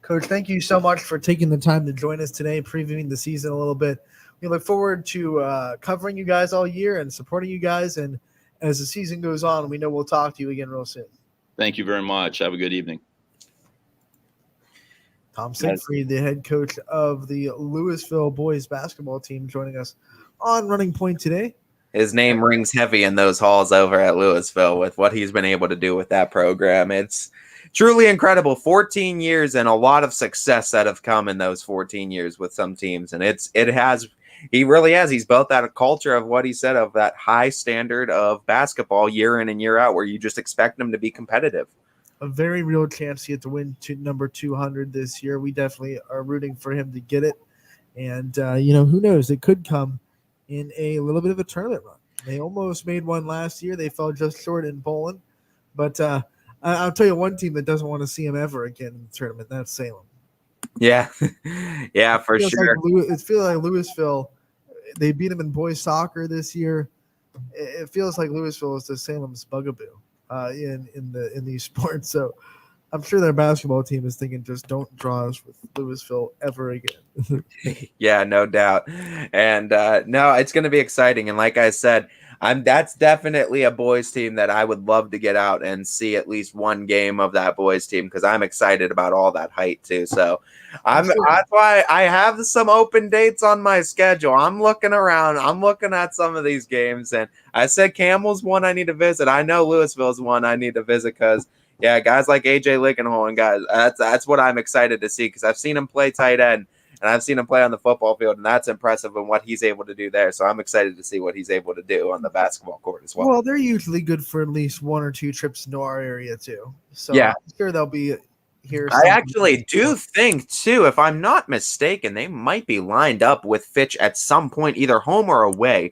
Speaker 3: Coach, thank you so much for taking the time to join us today, previewing the season a little bit. We look forward to covering you guys all year and supporting you guys. And as the season goes on, we know we'll talk to you again real soon.
Speaker 20: Thank you very much. Have a good evening.
Speaker 3: Tom Siegfried, the head coach of the Lewisville boys basketball team, joining us on Running Point today.
Speaker 4: His name rings heavy in those halls over at Lewisville with what he's been able to do with that program. It's truly incredible. 14 years and a lot of success that have come in those 14 years with some teams. And he really has. He's built out a culture of what he said, of that high standard of basketball year in and year out, where you just expect them to be competitive.
Speaker 3: A very real chance to get to win number 200 this year. We definitely are rooting for him to get it. And, who knows? It could come in a little bit of a tournament run. They almost made one last year. They fell just short in Poland. But I'll tell you one team that doesn't want to see him ever again in the tournament. That's Salem.
Speaker 4: Yeah. Yeah, for sure.
Speaker 3: It feels like Lewisville, they beat him in boys soccer this year. It feels like Lewisville is the Salem's bugaboo in these sports. So I'm sure their basketball team is thinking, just don't draw us with Lewisville ever again.
Speaker 4: Yeah, no doubt. And no, it's going to be exciting. And like I said, that's definitely a boys team that I would love to get out and see at least one game of that boys team, because I'm excited about all that height too. So that's why I have some open dates on my schedule. I'm looking around. I'm looking at some of these games, and I said Campbell's one I need to visit. I know Lewisville's one I need to visit because, yeah, guys like AJ Lickenholm, guys, that's what I'm excited to see, because I've seen him play tight end. And I've seen him play on the football field, and that's impressive in what he's able to do there. So I'm excited to see what he's able to do on the basketball court as well.
Speaker 3: Well, they're usually good for at least 1 or 2 trips into our area too. So
Speaker 4: yeah,
Speaker 3: I'm sure they'll be, hear.
Speaker 4: I actually do think, too, if I'm not mistaken, they might be lined up with Fitch at some point, either home or away.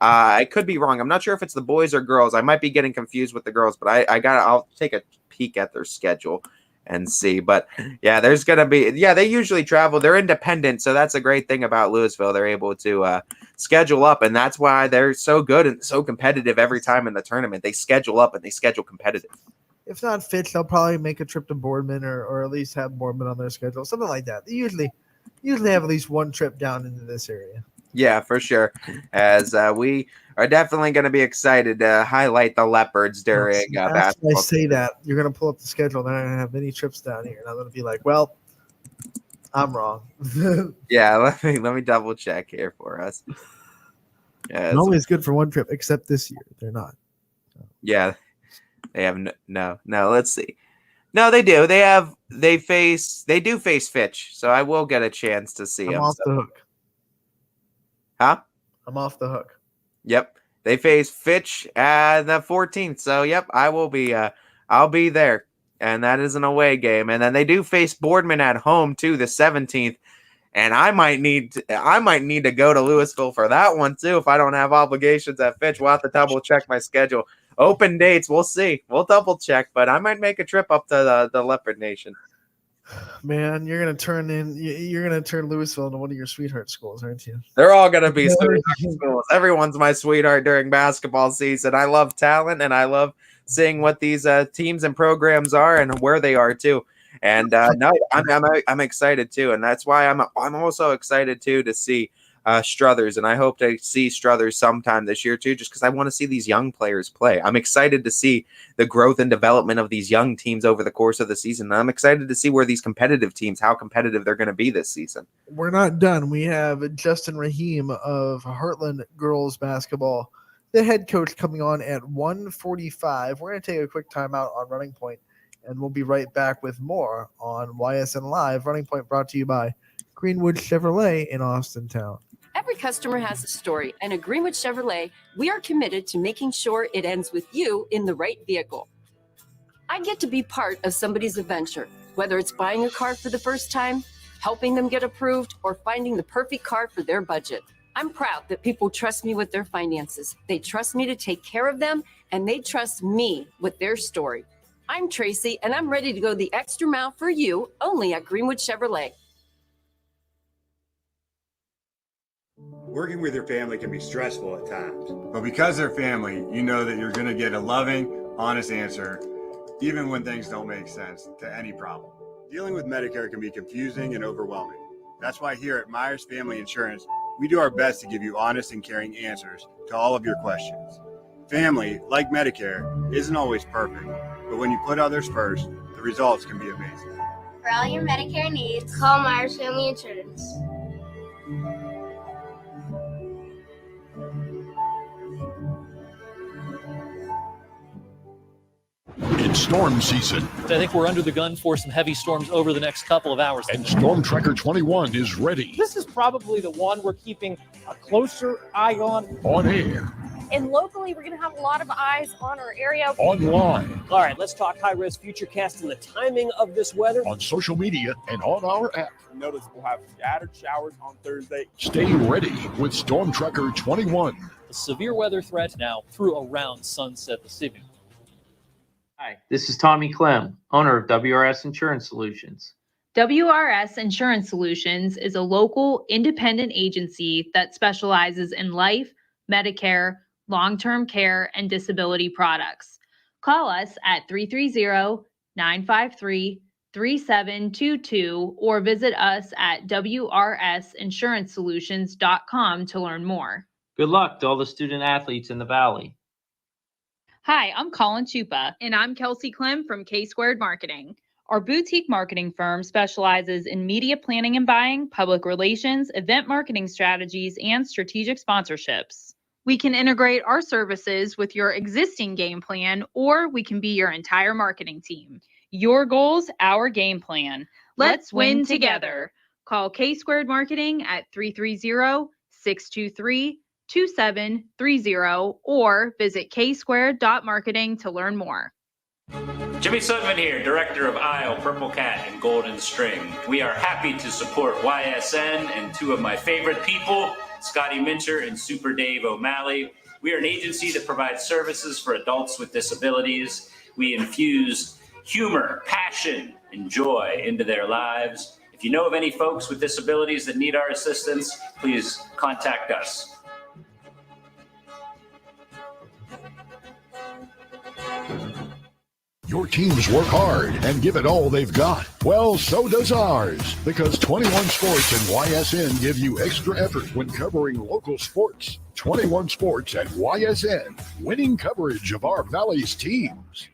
Speaker 4: I could be wrong. I'm not sure if it's the boys or girls. I might be getting confused with the girls, but I'll take a peek at their schedule and see. But yeah, there's gonna be they usually travel. They're independent, so that's a great thing about Lewisville. They're able to schedule up, and that's why they're so good and so competitive every time in the tournament. They schedule up and they schedule competitive.
Speaker 3: If not Fitch, they'll probably make a trip to Boardman or at least have Boardman on their schedule, something like that. They usually have at least one trip down into this area.
Speaker 4: Yeah, for sure. As we are definitely going to be excited to highlight the Leopards during basketball.
Speaker 3: I say that you're going to pull up the schedule. They're not going to have any trips down here. And I'm going to be like, well, I'm wrong.
Speaker 4: Yeah, let me double check here for us.
Speaker 3: It's always good for one trip, except this year. They're not.
Speaker 4: Yeah, they have no. Let's see. No, they do. They do face Fitch, so I will get a chance to see them.
Speaker 3: I'm off the hook.
Speaker 4: Huh?
Speaker 3: I'm off the hook.
Speaker 4: Yep. They face Fitch at the 14th. So, yep, I will be I'll be there. And that is an away game. And then they do face Boardman at home too, the 17th. And I might need to go to Lewisville for that one too if I don't have obligations at Fitch. We'll have to double check my schedule. Open dates, we'll see. We'll double check, but I might make a trip up to the Leopard Nation.
Speaker 3: Man, you're gonna turn Lewisville into one of your sweetheart schools, aren't you?
Speaker 4: They're all gonna be sweetheart schools. Everyone's my sweetheart during basketball season. I love talent, and I love seeing what these teams and programs are and where they are too. And no, I'm excited too, and that's why I'm also excited too to see Struthers, and I hope to see Struthers sometime this year too, just because I want to see these young players play. I'm excited to see the growth and development of these young teams over the course of the season. And I'm excited to see where these competitive teams, how competitive they're going to be this season.
Speaker 3: We're not done. We have Justin Rahim of Heartland Girls Basketball, the head coach, coming on at 1:45. We're going to take a quick timeout on Running Point, and we'll be right back with more on YSN Live. Running Point brought to you by Greenwood Chevrolet in Austintown.
Speaker 21: Every customer has a story, and at Greenwood Chevrolet, we are committed to making sure it ends with you in the right vehicle. I get to be part of somebody's adventure, whether it's buying a car for the first time, helping them get approved, or finding the perfect car for their budget. I'm proud that people trust me with their finances. They trust me to take care of them, and they trust me with their story. I'm Tracy, and I'm ready to go the extra mile for you, only at Greenwood Chevrolet.
Speaker 22: Working with your family can be stressful at times, but because they're family, you know that you're going to get a loving, honest answer, even when things don't make sense to any problem. Dealing with Medicare can be confusing and overwhelming. That's why here at Myers Family Insurance, we do our best to give you honest and caring answers to all of your questions. Family, like Medicare, isn't always perfect, but when you put others first, the results can be amazing.
Speaker 23: For all your Medicare needs, call Myers Family Insurance.
Speaker 24: It's storm season.
Speaker 25: I think we're under the gun for some heavy storms over the next couple of hours.
Speaker 24: And Storm Tracker 21 is ready.
Speaker 7: This is probably the one we're keeping a closer eye on.
Speaker 24: On air.
Speaker 26: And locally, we're going to have a lot of eyes on our area.
Speaker 24: Online.
Speaker 7: All right, let's talk high-risk futurecast and the timing of this weather.
Speaker 24: On social media and on our app.
Speaker 27: Notice we'll have scattered showers on Thursday.
Speaker 24: Stay ready with Storm Tracker 21.
Speaker 25: A severe weather threat now through around sunset this evening.
Speaker 28: Hi, this is Tommy Clem, owner of WRS Insurance Solutions.
Speaker 29: WRS Insurance Solutions is a local independent agency that specializes in life, Medicare, long-term care, and disability products. Call us at 330-953-3722 or visit us at wrsinsuranceSolutions.com to learn more.
Speaker 28: Good luck to all the student athletes in the Valley.
Speaker 29: Hi, I'm Colin Chupa. And I'm Kelsey Clem from K-Squared Marketing. Our boutique marketing firm specializes in media planning and buying, public relations, event marketing strategies, and strategic sponsorships. We can integrate our services with your existing game plan, or we can be your entire marketing team. Your goals, our game plan. Let's win together. Call K-Squared Marketing at 330-623-2730 or visit ksquared.marketing to learn more.
Speaker 1: Jimmy Sutton here, director of Isle, Purple Cat, and Golden String. We are happy to support YSN and two of my favorite people, Scotty Mincher and Super Dave O'Malley. We are an agency that provides services for adults with disabilities. We infuse humor, passion, and joy into their lives. If you know of any folks with disabilities that need our assistance, please contact us.
Speaker 24: Your teams work hard and give it all they've got. Well, so does ours, because 21 Sports and YSN give you extra effort when covering local sports. 21 Sports and YSN, winning coverage of our Valley's teams.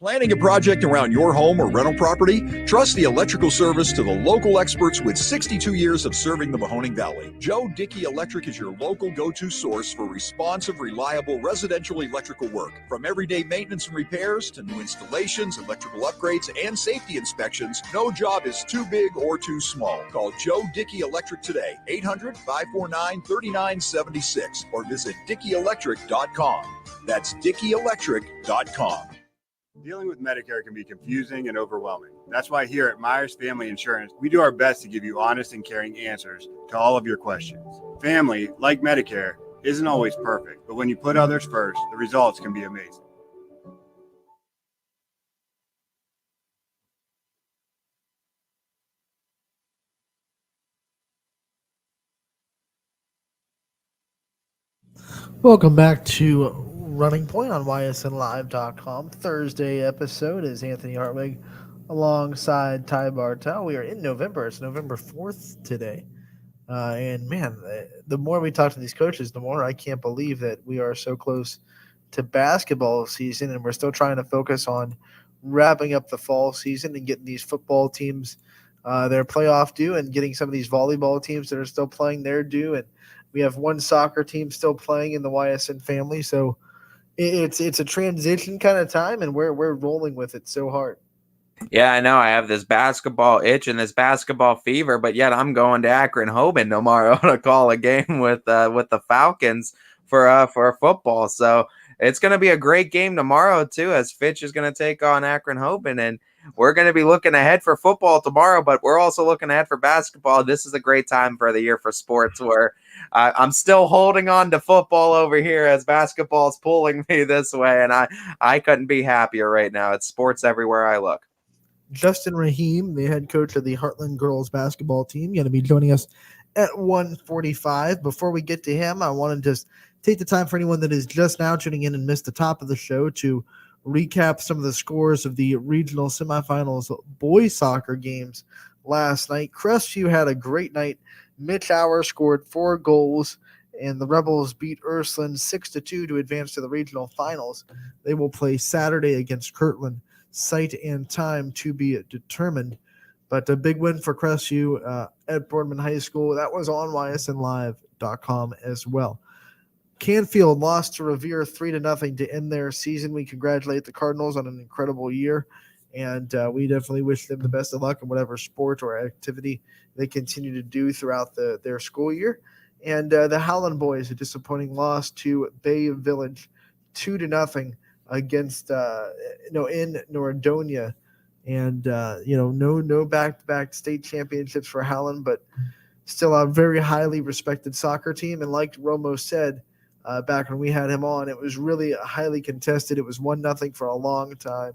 Speaker 2: Planning a project around your home or rental property? Trust the electrical service to the local experts with 62 years of serving the Mahoning Valley. Joe Dickey Electric is your local go-to source for responsive, reliable residential electrical work. From everyday maintenance and repairs to new installations, electrical upgrades, and safety inspections, no job is too big or too small. Call Joe Dickey Electric today, 800-549-3976, or visit DickeyElectric.com. That's DickeyElectric.com.
Speaker 22: Dealing with Medicare can be confusing and overwhelming. That's why here at Myers Family Insurance, we do our best to give you honest and caring answers to all of your questions. Family, like Medicare, isn't always perfect, but when you put others first, the results can be amazing.
Speaker 3: Welcome back to Running Point on ysnlive.com. Thursday episode is Anthony Hartwig alongside Ty Bartel. We are in November. It's November 4th today. And man, the more we talk to these coaches, the more I can't believe that we are so close to basketball season and we're still trying to focus on wrapping up the fall season and getting these football teams their playoff due and getting some of these volleyball teams that are still playing their due. And we have one soccer team still playing in the YSN family. So it's a transition kind of time, and we're rolling with it so hard.
Speaker 4: Yeah, I know. I have this basketball itch and this basketball fever, but yet I'm going to Akron Hoban tomorrow to call a game with the Falcons for football. So it's going to be a great game tomorrow too, as Fitch is going to take on Akron Hoban, and we're going to be looking ahead for football tomorrow, but we're also looking ahead for basketball. This is a great time for the year for sports where I'm still holding on to football over here as basketball is pulling me this way, and I couldn't be happier right now. It's sports everywhere I look.
Speaker 3: Justin Rahim, the head coach of the Heartland girls basketball team, going to be joining us at 1:45. Before we get to him, I want to just take the time for anyone that is just now tuning in and missed the top of the show to recap some of the scores of the regional semifinals boys soccer games last night. Crestview had a great night. Mitch Auer scored 4 goals, and the Rebels beat Ursuline 6-2 to advance to the regional finals. They will play Saturday against Kirtland. Site and time to be determined. But a big win for Crestview at Boardman High School. That was on ysnlive.com as well. Canfield lost to Revere 3-0 to end their season. We congratulate the Cardinals on an incredible year, and we definitely wish them the best of luck in whatever sport or activity they continue to do throughout their school year. And the Howland boys, a disappointing loss to Bay Village 2-0 against in Nordonia. And no back-to-back state championships for Howland, but still a very highly respected soccer team. And like Romo said back when we had him on, it was really highly contested. It was 1-0 for a long time.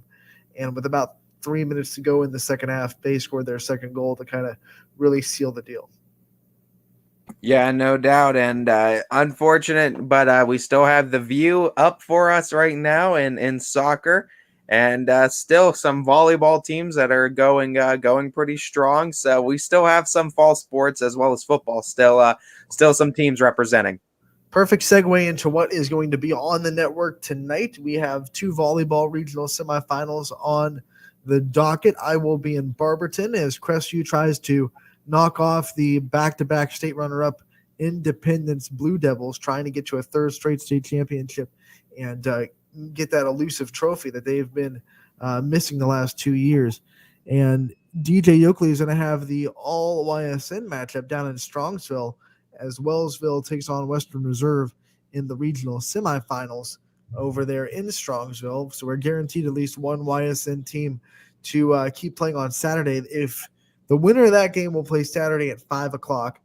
Speaker 3: And with about 3 minutes to go in the second half, Bay scored their second goal to kind of really seal the deal.
Speaker 4: Yeah, no doubt. And unfortunate, but we still have the view up for us right now in soccer. And still some volleyball teams that are going pretty strong. So we still have some fall sports as well as football. Still some teams representing.
Speaker 3: Perfect segue into what is going to be on the network tonight. We have 2 volleyball regional semifinals on the docket. I will be in Barberton as Crestview tries to knock off the back-to-back state runner-up Independence Blue Devils, trying to get to a third straight state championship and get that elusive trophy that they've been missing the last 2 years. And DJ Yoakley is going to have the all YSN matchup down in Strongsville as Wellsville takes on Western Reserve in the regional semifinals over there in Strongsville. So we're guaranteed at least one YSN team to keep playing on Saturday. If the winner of that game will play Saturday at 5 o'clock,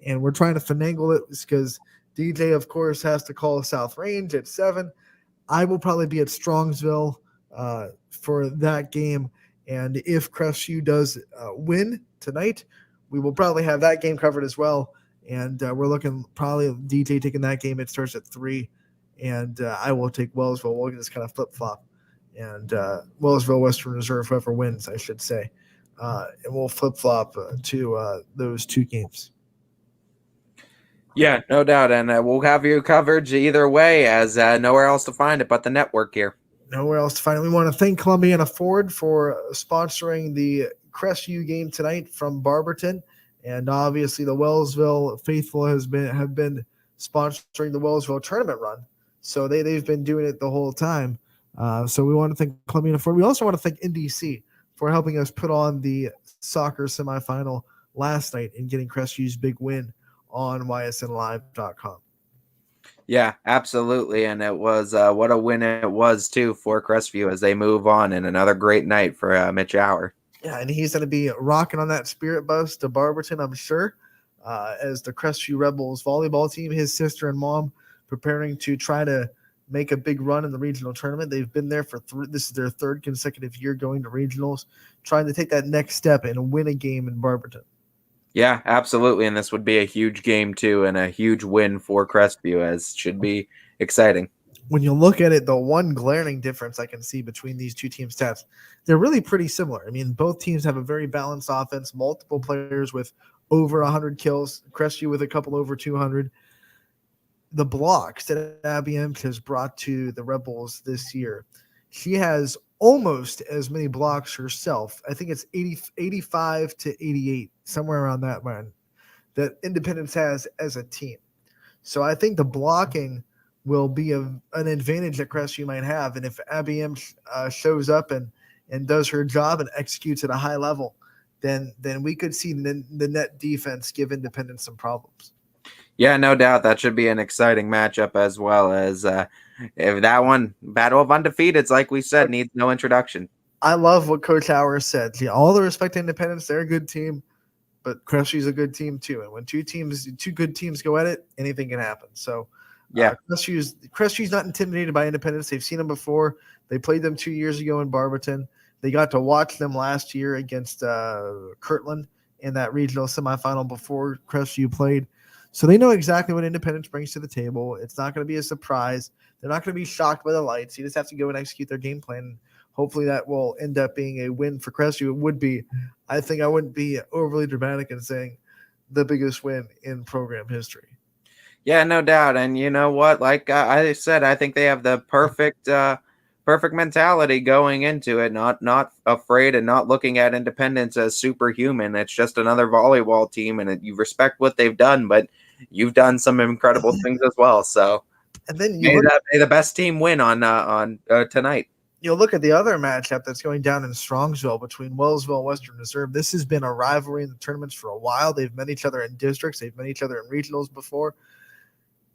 Speaker 3: and we're trying to finagle it because DJ, of course, has to call South Range at 7. I will probably be at Strongsville for that game. And if Crestview does win tonight, we will probably have that game covered as well. And we're looking probably DJ taking that game. It starts at 3. And I will take Wellsville. We'll just kind of flip-flop. And Wellsville, Western Reserve, whoever wins, I should say. And we'll flip-flop to those 2 games.
Speaker 4: Yeah, no doubt. And we'll have you coverage either way, as nowhere else to find it but the network here.
Speaker 3: Nowhere else to find it. We want to thank Columbiana Ford for sponsoring the Crestview game tonight from Barberton. And obviously the Wellsville faithful have been sponsoring the Wellsville tournament run. So they've been doing it the whole time. So we want to thank Columbiana Ford. We also want to thank NDC for helping us put on the soccer semifinal last night and getting Crestview's big win on ysnlive.com.
Speaker 4: Yeah, absolutely. And it was what a win it was, too, for Crestview as they move on, and another great night for Mitch Hour.
Speaker 3: Yeah, and he's going to be rocking on that Spirit bus to Barberton, I'm sure, as the Crestview Rebels volleyball team, his sister and mom, preparing to try to make a big run in the regional tournament. They've been there for this is their 3rd consecutive year going to regionals, trying to take that next step and win a game in Barberton.
Speaker 4: Yeah, absolutely. And this would be a huge game, too, and a huge win for Crestview, as should be exciting.
Speaker 3: When you look at it, the one glaring difference I can see between these 2 team stats, they're really pretty similar. I mean, both teams have a very balanced offense, multiple players with over 100 kills, Crestview with a couple over 200. The blocks that Abby Emch has brought to the Rebels this year, she has almost as many blocks herself. I think it's 85 to 88, somewhere around that one, that Independence has as a team. So I think the blocking will be an advantage that Crestview might have. And if Abby Emch shows up and does her job and executes at a high level, then we could see the net defense give Independence some problems.
Speaker 4: Yeah, no doubt. That should be an exciting matchup, as well as if that one, Battle of Undefeateds, like we said, needs no introduction.
Speaker 3: I love what Coach Howard said. See, all the respect to Independence, they're a good team, but Crestview's a good team too. And when two good teams go at it, anything can happen. So
Speaker 4: yeah,
Speaker 3: Crestview's not intimidated by Independence. They've seen them before. They played them 2 years ago in Barberton. They got to watch them last year against Kirtland in that regional semifinal before Crestview played. So they know exactly what Independence brings to the table. It's not going to be a surprise. They're not going to be shocked by the lights. You just have to go and execute their game plan. Hopefully that will end up being a win for Crestview. It would be. I think I wouldn't be overly dramatic in saying the biggest win in program history.
Speaker 4: Yeah, no doubt. And you know what? Like I said, I think they have the perfect mentality going into it, not afraid and not looking at Independence as superhuman. It's just another volleyball team, and you respect what they've done, but you've done some incredible things as well. So,
Speaker 3: and then
Speaker 4: may the best team win on tonight.
Speaker 3: You'll look at the other matchup that's going down in Strongsville between Wellsville and Western Reserve. This has been a rivalry in the tournaments for a while. They've met each other in districts. They've met each other in regionals before.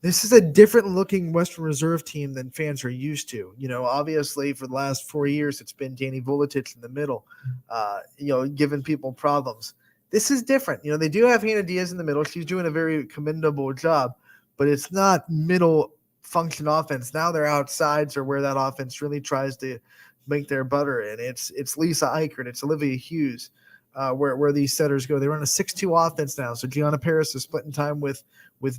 Speaker 3: This is a different looking Western Reserve team than fans are used to. You know, obviously for the last 4 years, it's been Danny Vuletich in the middle, giving people problems. This is different. You know, they do have Hannah Diaz in the middle. She's doing a very commendable job, but it's not middle function offense. Now their outsides are where that offense really tries to make their butter. And it's Lisa Eichert, it's Olivia Hughes, where these setters go. They run a 6-2 offense now. So Gianna Paris is splitting time with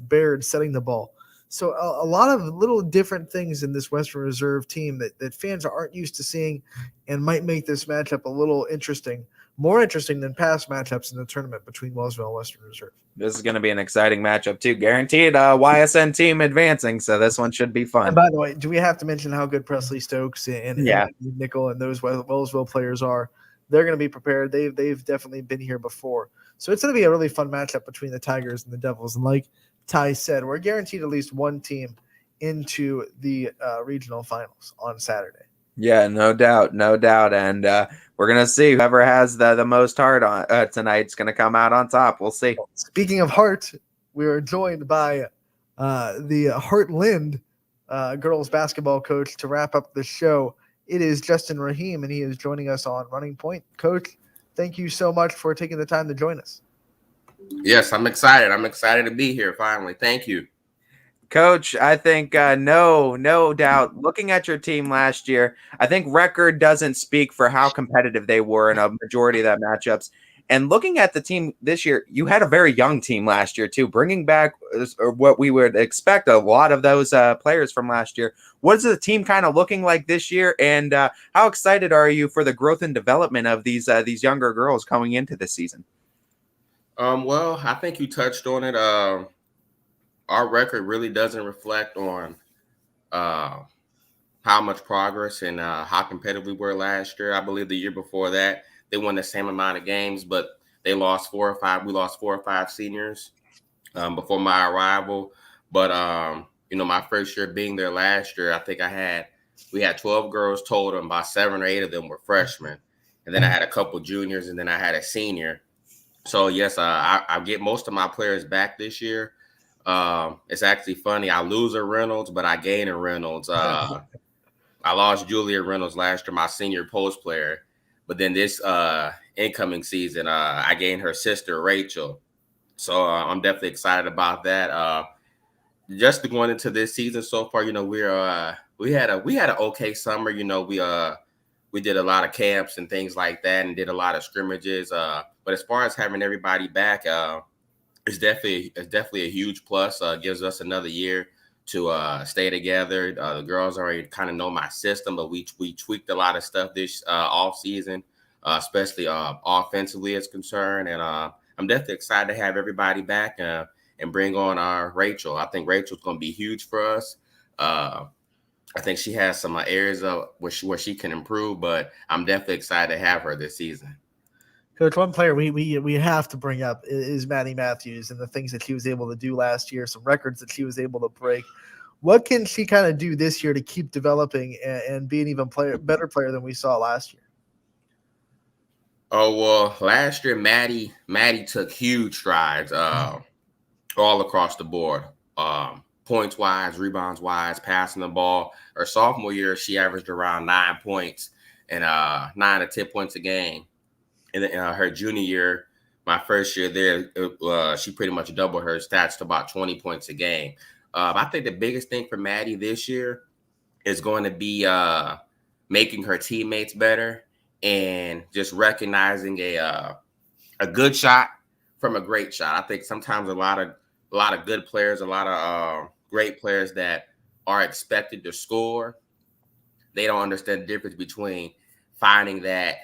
Speaker 3: Baird setting the ball. So a lot of little different things in this Western Reserve team that fans aren't used to seeing and might make this matchup a little interesting, more interesting than past matchups in the tournament between Wellsville and Western Reserve.
Speaker 4: This is going to be an exciting matchup too. Guaranteed YSN team advancing, so this one should be fun.
Speaker 3: And by the way, do we have to mention how good Presley Stokes and Nickel and those Wellsville players are? They're going to be prepared. They've definitely been here before. So it's going to be a really fun matchup between the Tigers and the Devils. And like Ty said, we're guaranteed at least one team into the regional finals on Saturday.
Speaker 4: Yeah, no doubt. And we're going to see whoever has the most heart on tonight's going to come out on top. We'll see.
Speaker 3: Speaking of heart, we are joined by the Heartland girls basketball coach to wrap up the show. It is Justin Rahim, and he is joining us on Running Point. Coach, thank you so much for taking the time to join us.
Speaker 5: Yes, I'm excited. I'm excited to be here finally. Thank you.
Speaker 4: Coach, I think no doubt, looking at your team last year, I think record doesn't speak for how competitive they were in a majority of that matchups. And looking at the team this year, you had a very young team last year too, bringing back what we would expect, a lot of those players from last year. What is the team kind of looking like this year, and how excited are you for the growth and development of these younger girls coming into this season?
Speaker 5: Well, I think you touched on it. Our record really doesn't reflect on how much progress and how competitive we were last year. I believe the year before that, they won the same amount of games, but they lost 4 or 5. We lost 4 or 5 seniors before my arrival. But, my first year being there last year, I think we had 12 girls total, and about 7 or 8 of them were freshmen. And then I had a couple juniors, and then I had a senior. So, yes, I get most of my players back this year. It's actually funny. I lose a Reynolds, but I gain a Reynolds. I lost Julia Reynolds last year, my senior post player. But then this incoming season, I gained her sister, Rachel. So I'm definitely excited about that. Just going into this season so far, we had an okay summer. We did a lot of camps and things like that, and did a lot of scrimmages. But as far as having everybody back, it's definitely a huge plus. Gives us another year to stay together. The girls already kind of know my system, but we tweaked a lot of stuff this off season, especially offensively is concerned. And I'm definitely excited to have everybody back and bring on Rachel. I think Rachel's going to be huge for us. I think she has some areas of where she can improve, but I'm definitely excited to have her this season.
Speaker 3: Coach, one player we have to bring up is Maddie Matthews and the things that she was able to do last year, some records that she was able to break. What can she kind of do this year to keep developing and be an even better player than we saw last year?
Speaker 5: Oh, well, last year, Maddie took huge strides all across the board, points-wise, rebounds-wise, passing the ball. Her sophomore year, she averaged around 9 points and 9 to 10 points a game. And then her junior year, my first year there, she pretty much doubled her stats to about 20 points a game. I think the biggest thing for Maddie this year is going to be making her teammates better and just recognizing a good shot from a great shot. I think sometimes a lot of good players, a lot of great players that are expected to score, they don't understand the difference between finding that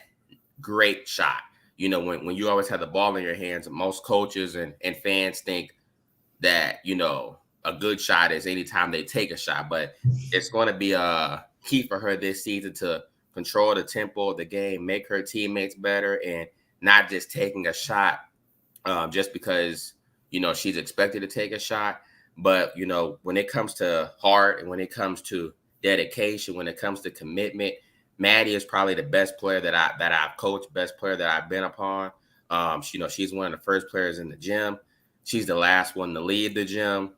Speaker 5: great shot. When you always have the ball in your hands, most coaches and fans think that, a good shot is anytime they take a shot, but it's going to be a key for her this season to control the tempo of the game, make her teammates better, and not just taking a shot just because, she's expected to take a shot. But, when it comes to heart and when it comes to dedication, when it comes to commitment, Maddie is probably the best player that I've coached, best player that I've been upon. She's one of the first players in the gym. She's the last one to leave the gym.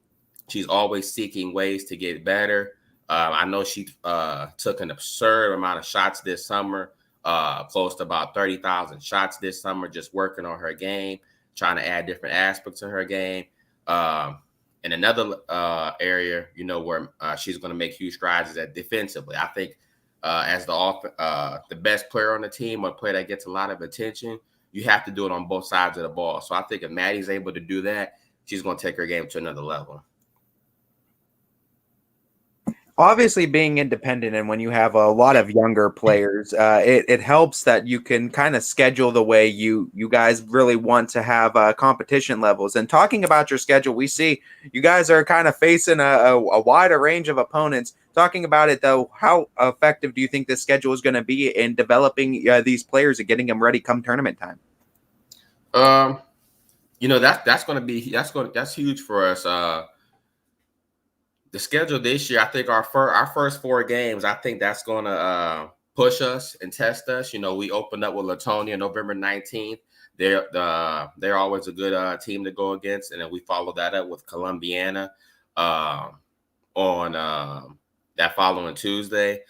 Speaker 5: She's always seeking ways to get better. I know she took an absurd amount of shots this summer, close to about 30,000 shots this summer, just working on her game, trying to add different aspects of her game. And another area, where she's going to make huge strides is at defensively. I think as the best player on the team, or a player that gets a lot of attention, you have to do it on both sides of the ball. So I think if Maddie's able to do that, she's going to take her game to another level.
Speaker 4: Obviously, being independent, and when you have a lot of younger players, it helps that you can kind of schedule the way you guys really want to have competition levels. And talking about your schedule, we see you guys are kind of facing a wider range of opponents. Talking about it, though, how effective do you think this schedule is going to be in developing these players and getting them ready come tournament time?
Speaker 5: That's huge for us. The schedule this year, I think our first 4 games, I think that's going to push us and test us. We opened up with Latonia November 19th. They're always a good team to go against, and then we followed that up with Columbiana. on that following Tuesday.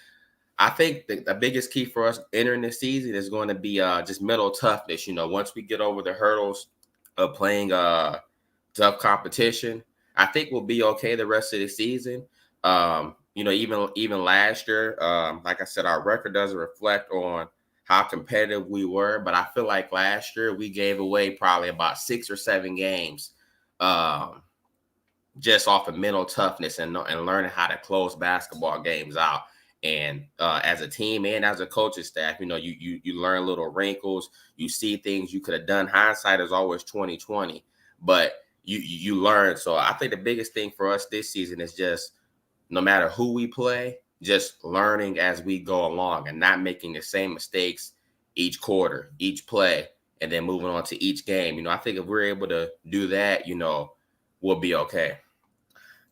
Speaker 5: I think the biggest key for us entering this season is going to be just mental toughness. Once we get over the hurdles of playing tough competition, I think we'll be okay the rest of the season. Even last year, like I said, our record doesn't reflect on how competitive we were, but I feel like last year we gave away probably about 6 or 7 games just off of mental toughness and learning how to close basketball games out. And as a team and as a coaching staff, you learn little wrinkles, you see things you could have done. Hindsight is always 20/20, but you learn. So I think the biggest thing for us this season is just no matter who we play, just learning as we go along and not making the same mistakes each quarter, each play, and then moving on to each game. I think if we're able to do that, we'll be okay.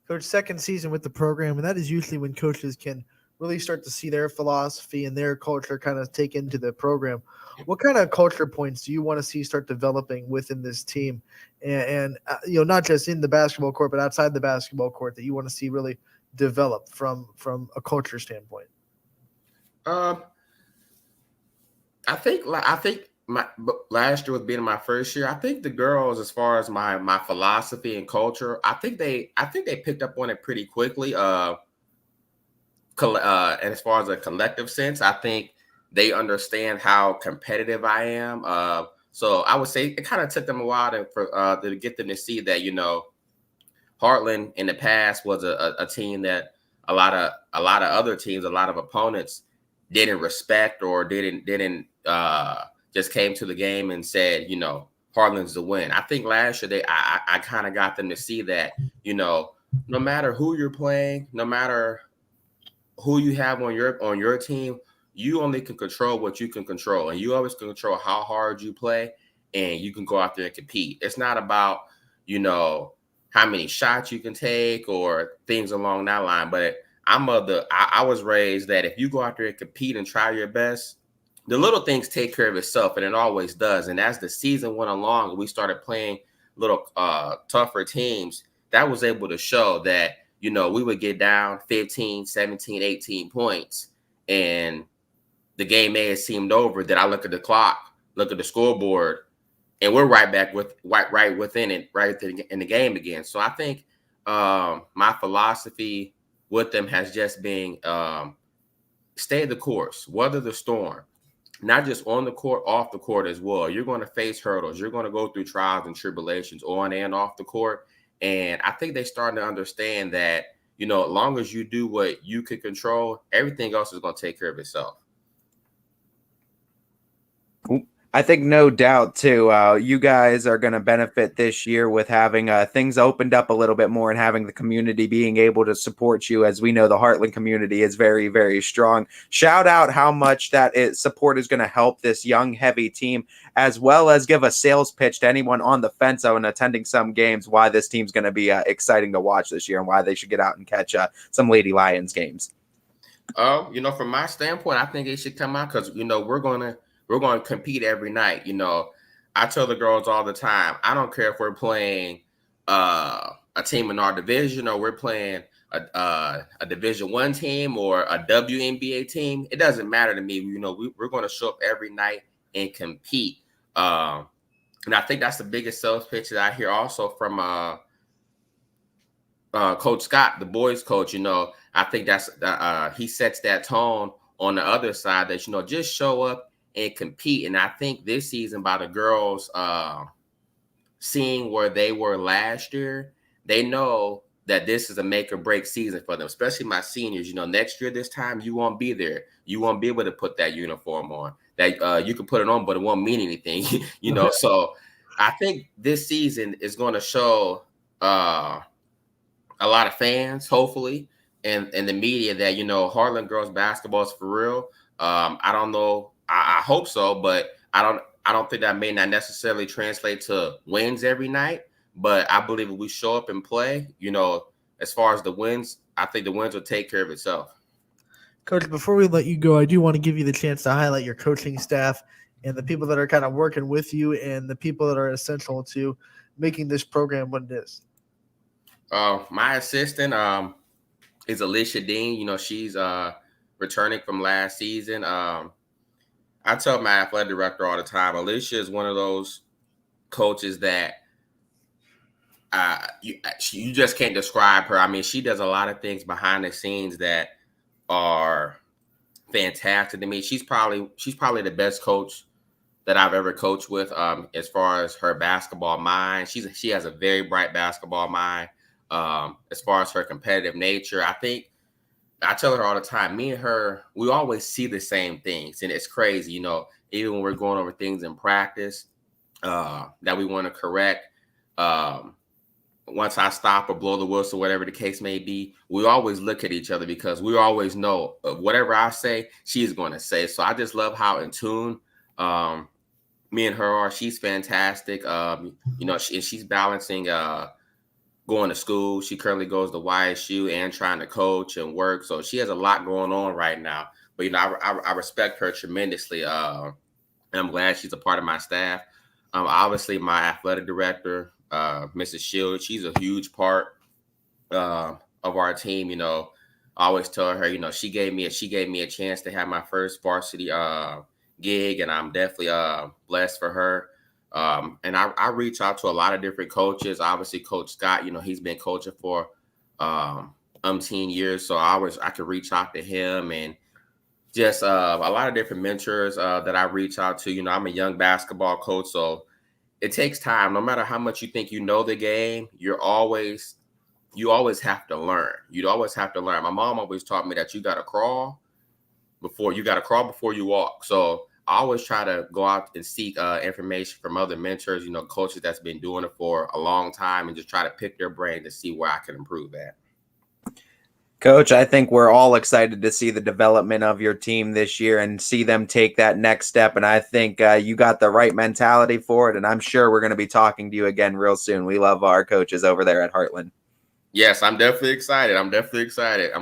Speaker 3: Coach, second season with the program, and that is usually when coaches can really start to see their philosophy and their culture kind of take into the program. What kind of culture points do you want to see start developing within this team? And not just in the basketball court, but outside the basketball court that you want to see really develop from a culture standpoint?
Speaker 5: I think my last year was being my first year. I think the girls, as far as my philosophy and culture, I think they picked up on it pretty quickly. And as far as a collective sense, I think they understand how competitive I am. So I would say it kind of took them a while to get them to see that, Heartland in the past was a team that a lot of other teams, a lot of opponents didn't respect or didn't just came to the game and said, Heartland's the win. I think last year I kind of got them to see that, no matter who you're playing, no matter who you have on your team, you only can control what you can control, and you always can control how hard you play, and you can go out there and compete. It's not about how many shots you can take or things along that line. But I was raised that if you go out there and compete and try your best, the little things take care of itself, and it always does. And as the season went along and we started playing little tougher teams, that was able to show that, we would get down 15, 17, 18 points, and the game may have seemed over. Then I look at the clock, look at the scoreboard, and we're right back right within it, right in the game again. So I think my philosophy with them has just been stay the course, weather the storm, not just on the court, off the court as well. You're going to face hurdles. You're going to go through trials and tribulations on and off the court. And I think they're starting to understand that, as long as you do what you can control, everything else is going to take care of itself.
Speaker 4: I think no doubt, too, you guys are going to benefit this year with having things opened up a little bit more and having the community being able to support you. As we know, the Heartland community is very, very strong. Shout out how much that support is going to help this young, heavy team, as well as give a sales pitch to anyone on the fence and attending some games why this team's going to be exciting to watch this year and why they should get out and catch some Lady Lions games.
Speaker 5: From my standpoint, I think it should come out because, we're going to compete every night. I tell the girls all the time, I don't care if we're playing a team in our division or we're playing a Division I team or a WNBA team. It doesn't matter to me. We're going to show up every night and compete. And I think that's the biggest sales pitch that I hear also from Coach Scott, the boys coach. I think that's he sets that tone on the other side that, just show up and compete. And I think this season, by the girls seeing where they were last year, they know that this is a make or break season for them, especially my seniors. Next year, this time, you won't be there. You won't be able to put that uniform on. That you can put it on, but it won't mean anything, So I think this season is going to show a lot of fans, hopefully, and the media that, Heartland girls basketball is for real. I don't know. I hope so, but I don't think that may not necessarily translate to wins every night. But I believe if we show up and play, as far as the wins, I think the wins will take care of itself.
Speaker 3: Coach, before we let you go, I do want to give you the chance to highlight your coaching staff and the people that are kind of working with you and the people that are essential to making this program what it is.
Speaker 5: My assistant, is Alicia Dean. You know, she's returning from last season. I tell my athletic director all the time, Alicia is one of those coaches that you just can't describe her. I mean, she does a lot of things behind the scenes that are fantastic to me. She's probably the best coach that I've ever coached with. As far as her basketball mind, she has a very bright basketball mind. As far as her competitive nature, I think I tell her all the time, me and her, we always see the same things, and it's crazy, you know. Even when we're going over things in practice that we want to correct. Once I stop or blow the whistle, whatever the case may be, we always look at each other because we always know whatever I say, she's going to say. So I just love how in tune me and her are. She's fantastic. You know, she's balancing going to school. She currently goes to YSU and trying to coach and work. So she has a lot going on right now. But, you know, I respect her tremendously. And I'm glad she's a part of my staff. Obviously, my athletic director, Mrs. Shields, she's a huge part of our team. You know, I always tell her, you know, she gave me a chance to have my first varsity gig, and I'm definitely blessed for her. And I reach out to a lot of different coaches. Obviously, Coach Scott, you know, he's been coaching for umpteen years, so I could reach out to him, and just a lot of different mentors that I reach out to. You know, I'm a young basketball coach, so it takes time. No matter how much you think you know the game, you always have to learn. You'd always have to learn. My mom always taught me that you got to crawl before you walk. So I always try to go out and seek information from other mentors, you know, coaches that's been doing it for a long time, and just try to pick their brain to see where I can improve at.
Speaker 4: Coach, I think we're all excited to see the development of your team this year and see them take that next step. And I think you got the right mentality for it. And I'm sure we're going to be talking to you again real soon. We love our coaches over there at Heartland.
Speaker 5: Yes, I'm definitely excited. I'm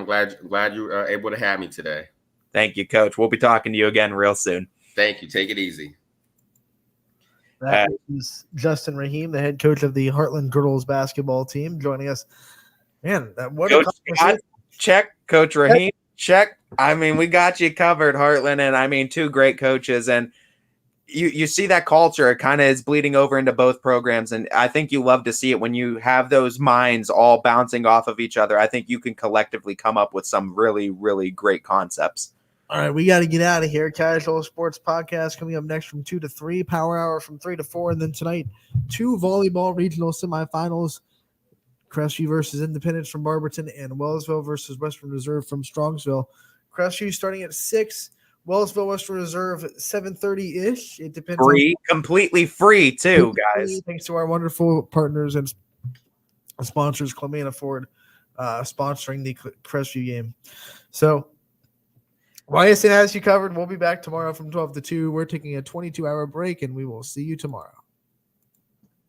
Speaker 5: glad you were able to have me today.
Speaker 4: Thank you, Coach. We'll be talking to you again real soon.
Speaker 5: Thank you. Take it easy.
Speaker 3: That is Justin Rahim, the head coach of the Heartland girls basketball team, joining us. Man, what a conversation.
Speaker 4: Check, Coach Rahim. Check. I mean, we got you covered, Heartland, and I mean, two great coaches. And you see that culture, it kind of is bleeding over into both programs. And I think you love to see it when you have those minds all bouncing off of each other. I think you can collectively come up with some really, really great concepts.
Speaker 3: All right, we got to get out of here. Casual Sports Podcast coming up next from 2 to 3, Power Hour from 3 to 4, and then tonight, 2 volleyball regional semifinals. Crestview versus Independence from Barberton, and Wellsville versus Western Reserve from Strongsville. Crestview starting at 6, Wellsville, Western Reserve 7:30-ish. It depends.
Speaker 4: Completely free too, guys.
Speaker 3: Thanks to our wonderful partners and sponsors, Clemena Ford, sponsoring the Crestview game. So YSN has you covered. We'll be back tomorrow from 12 to 2. We're taking a 22-hour break, and we will see you tomorrow.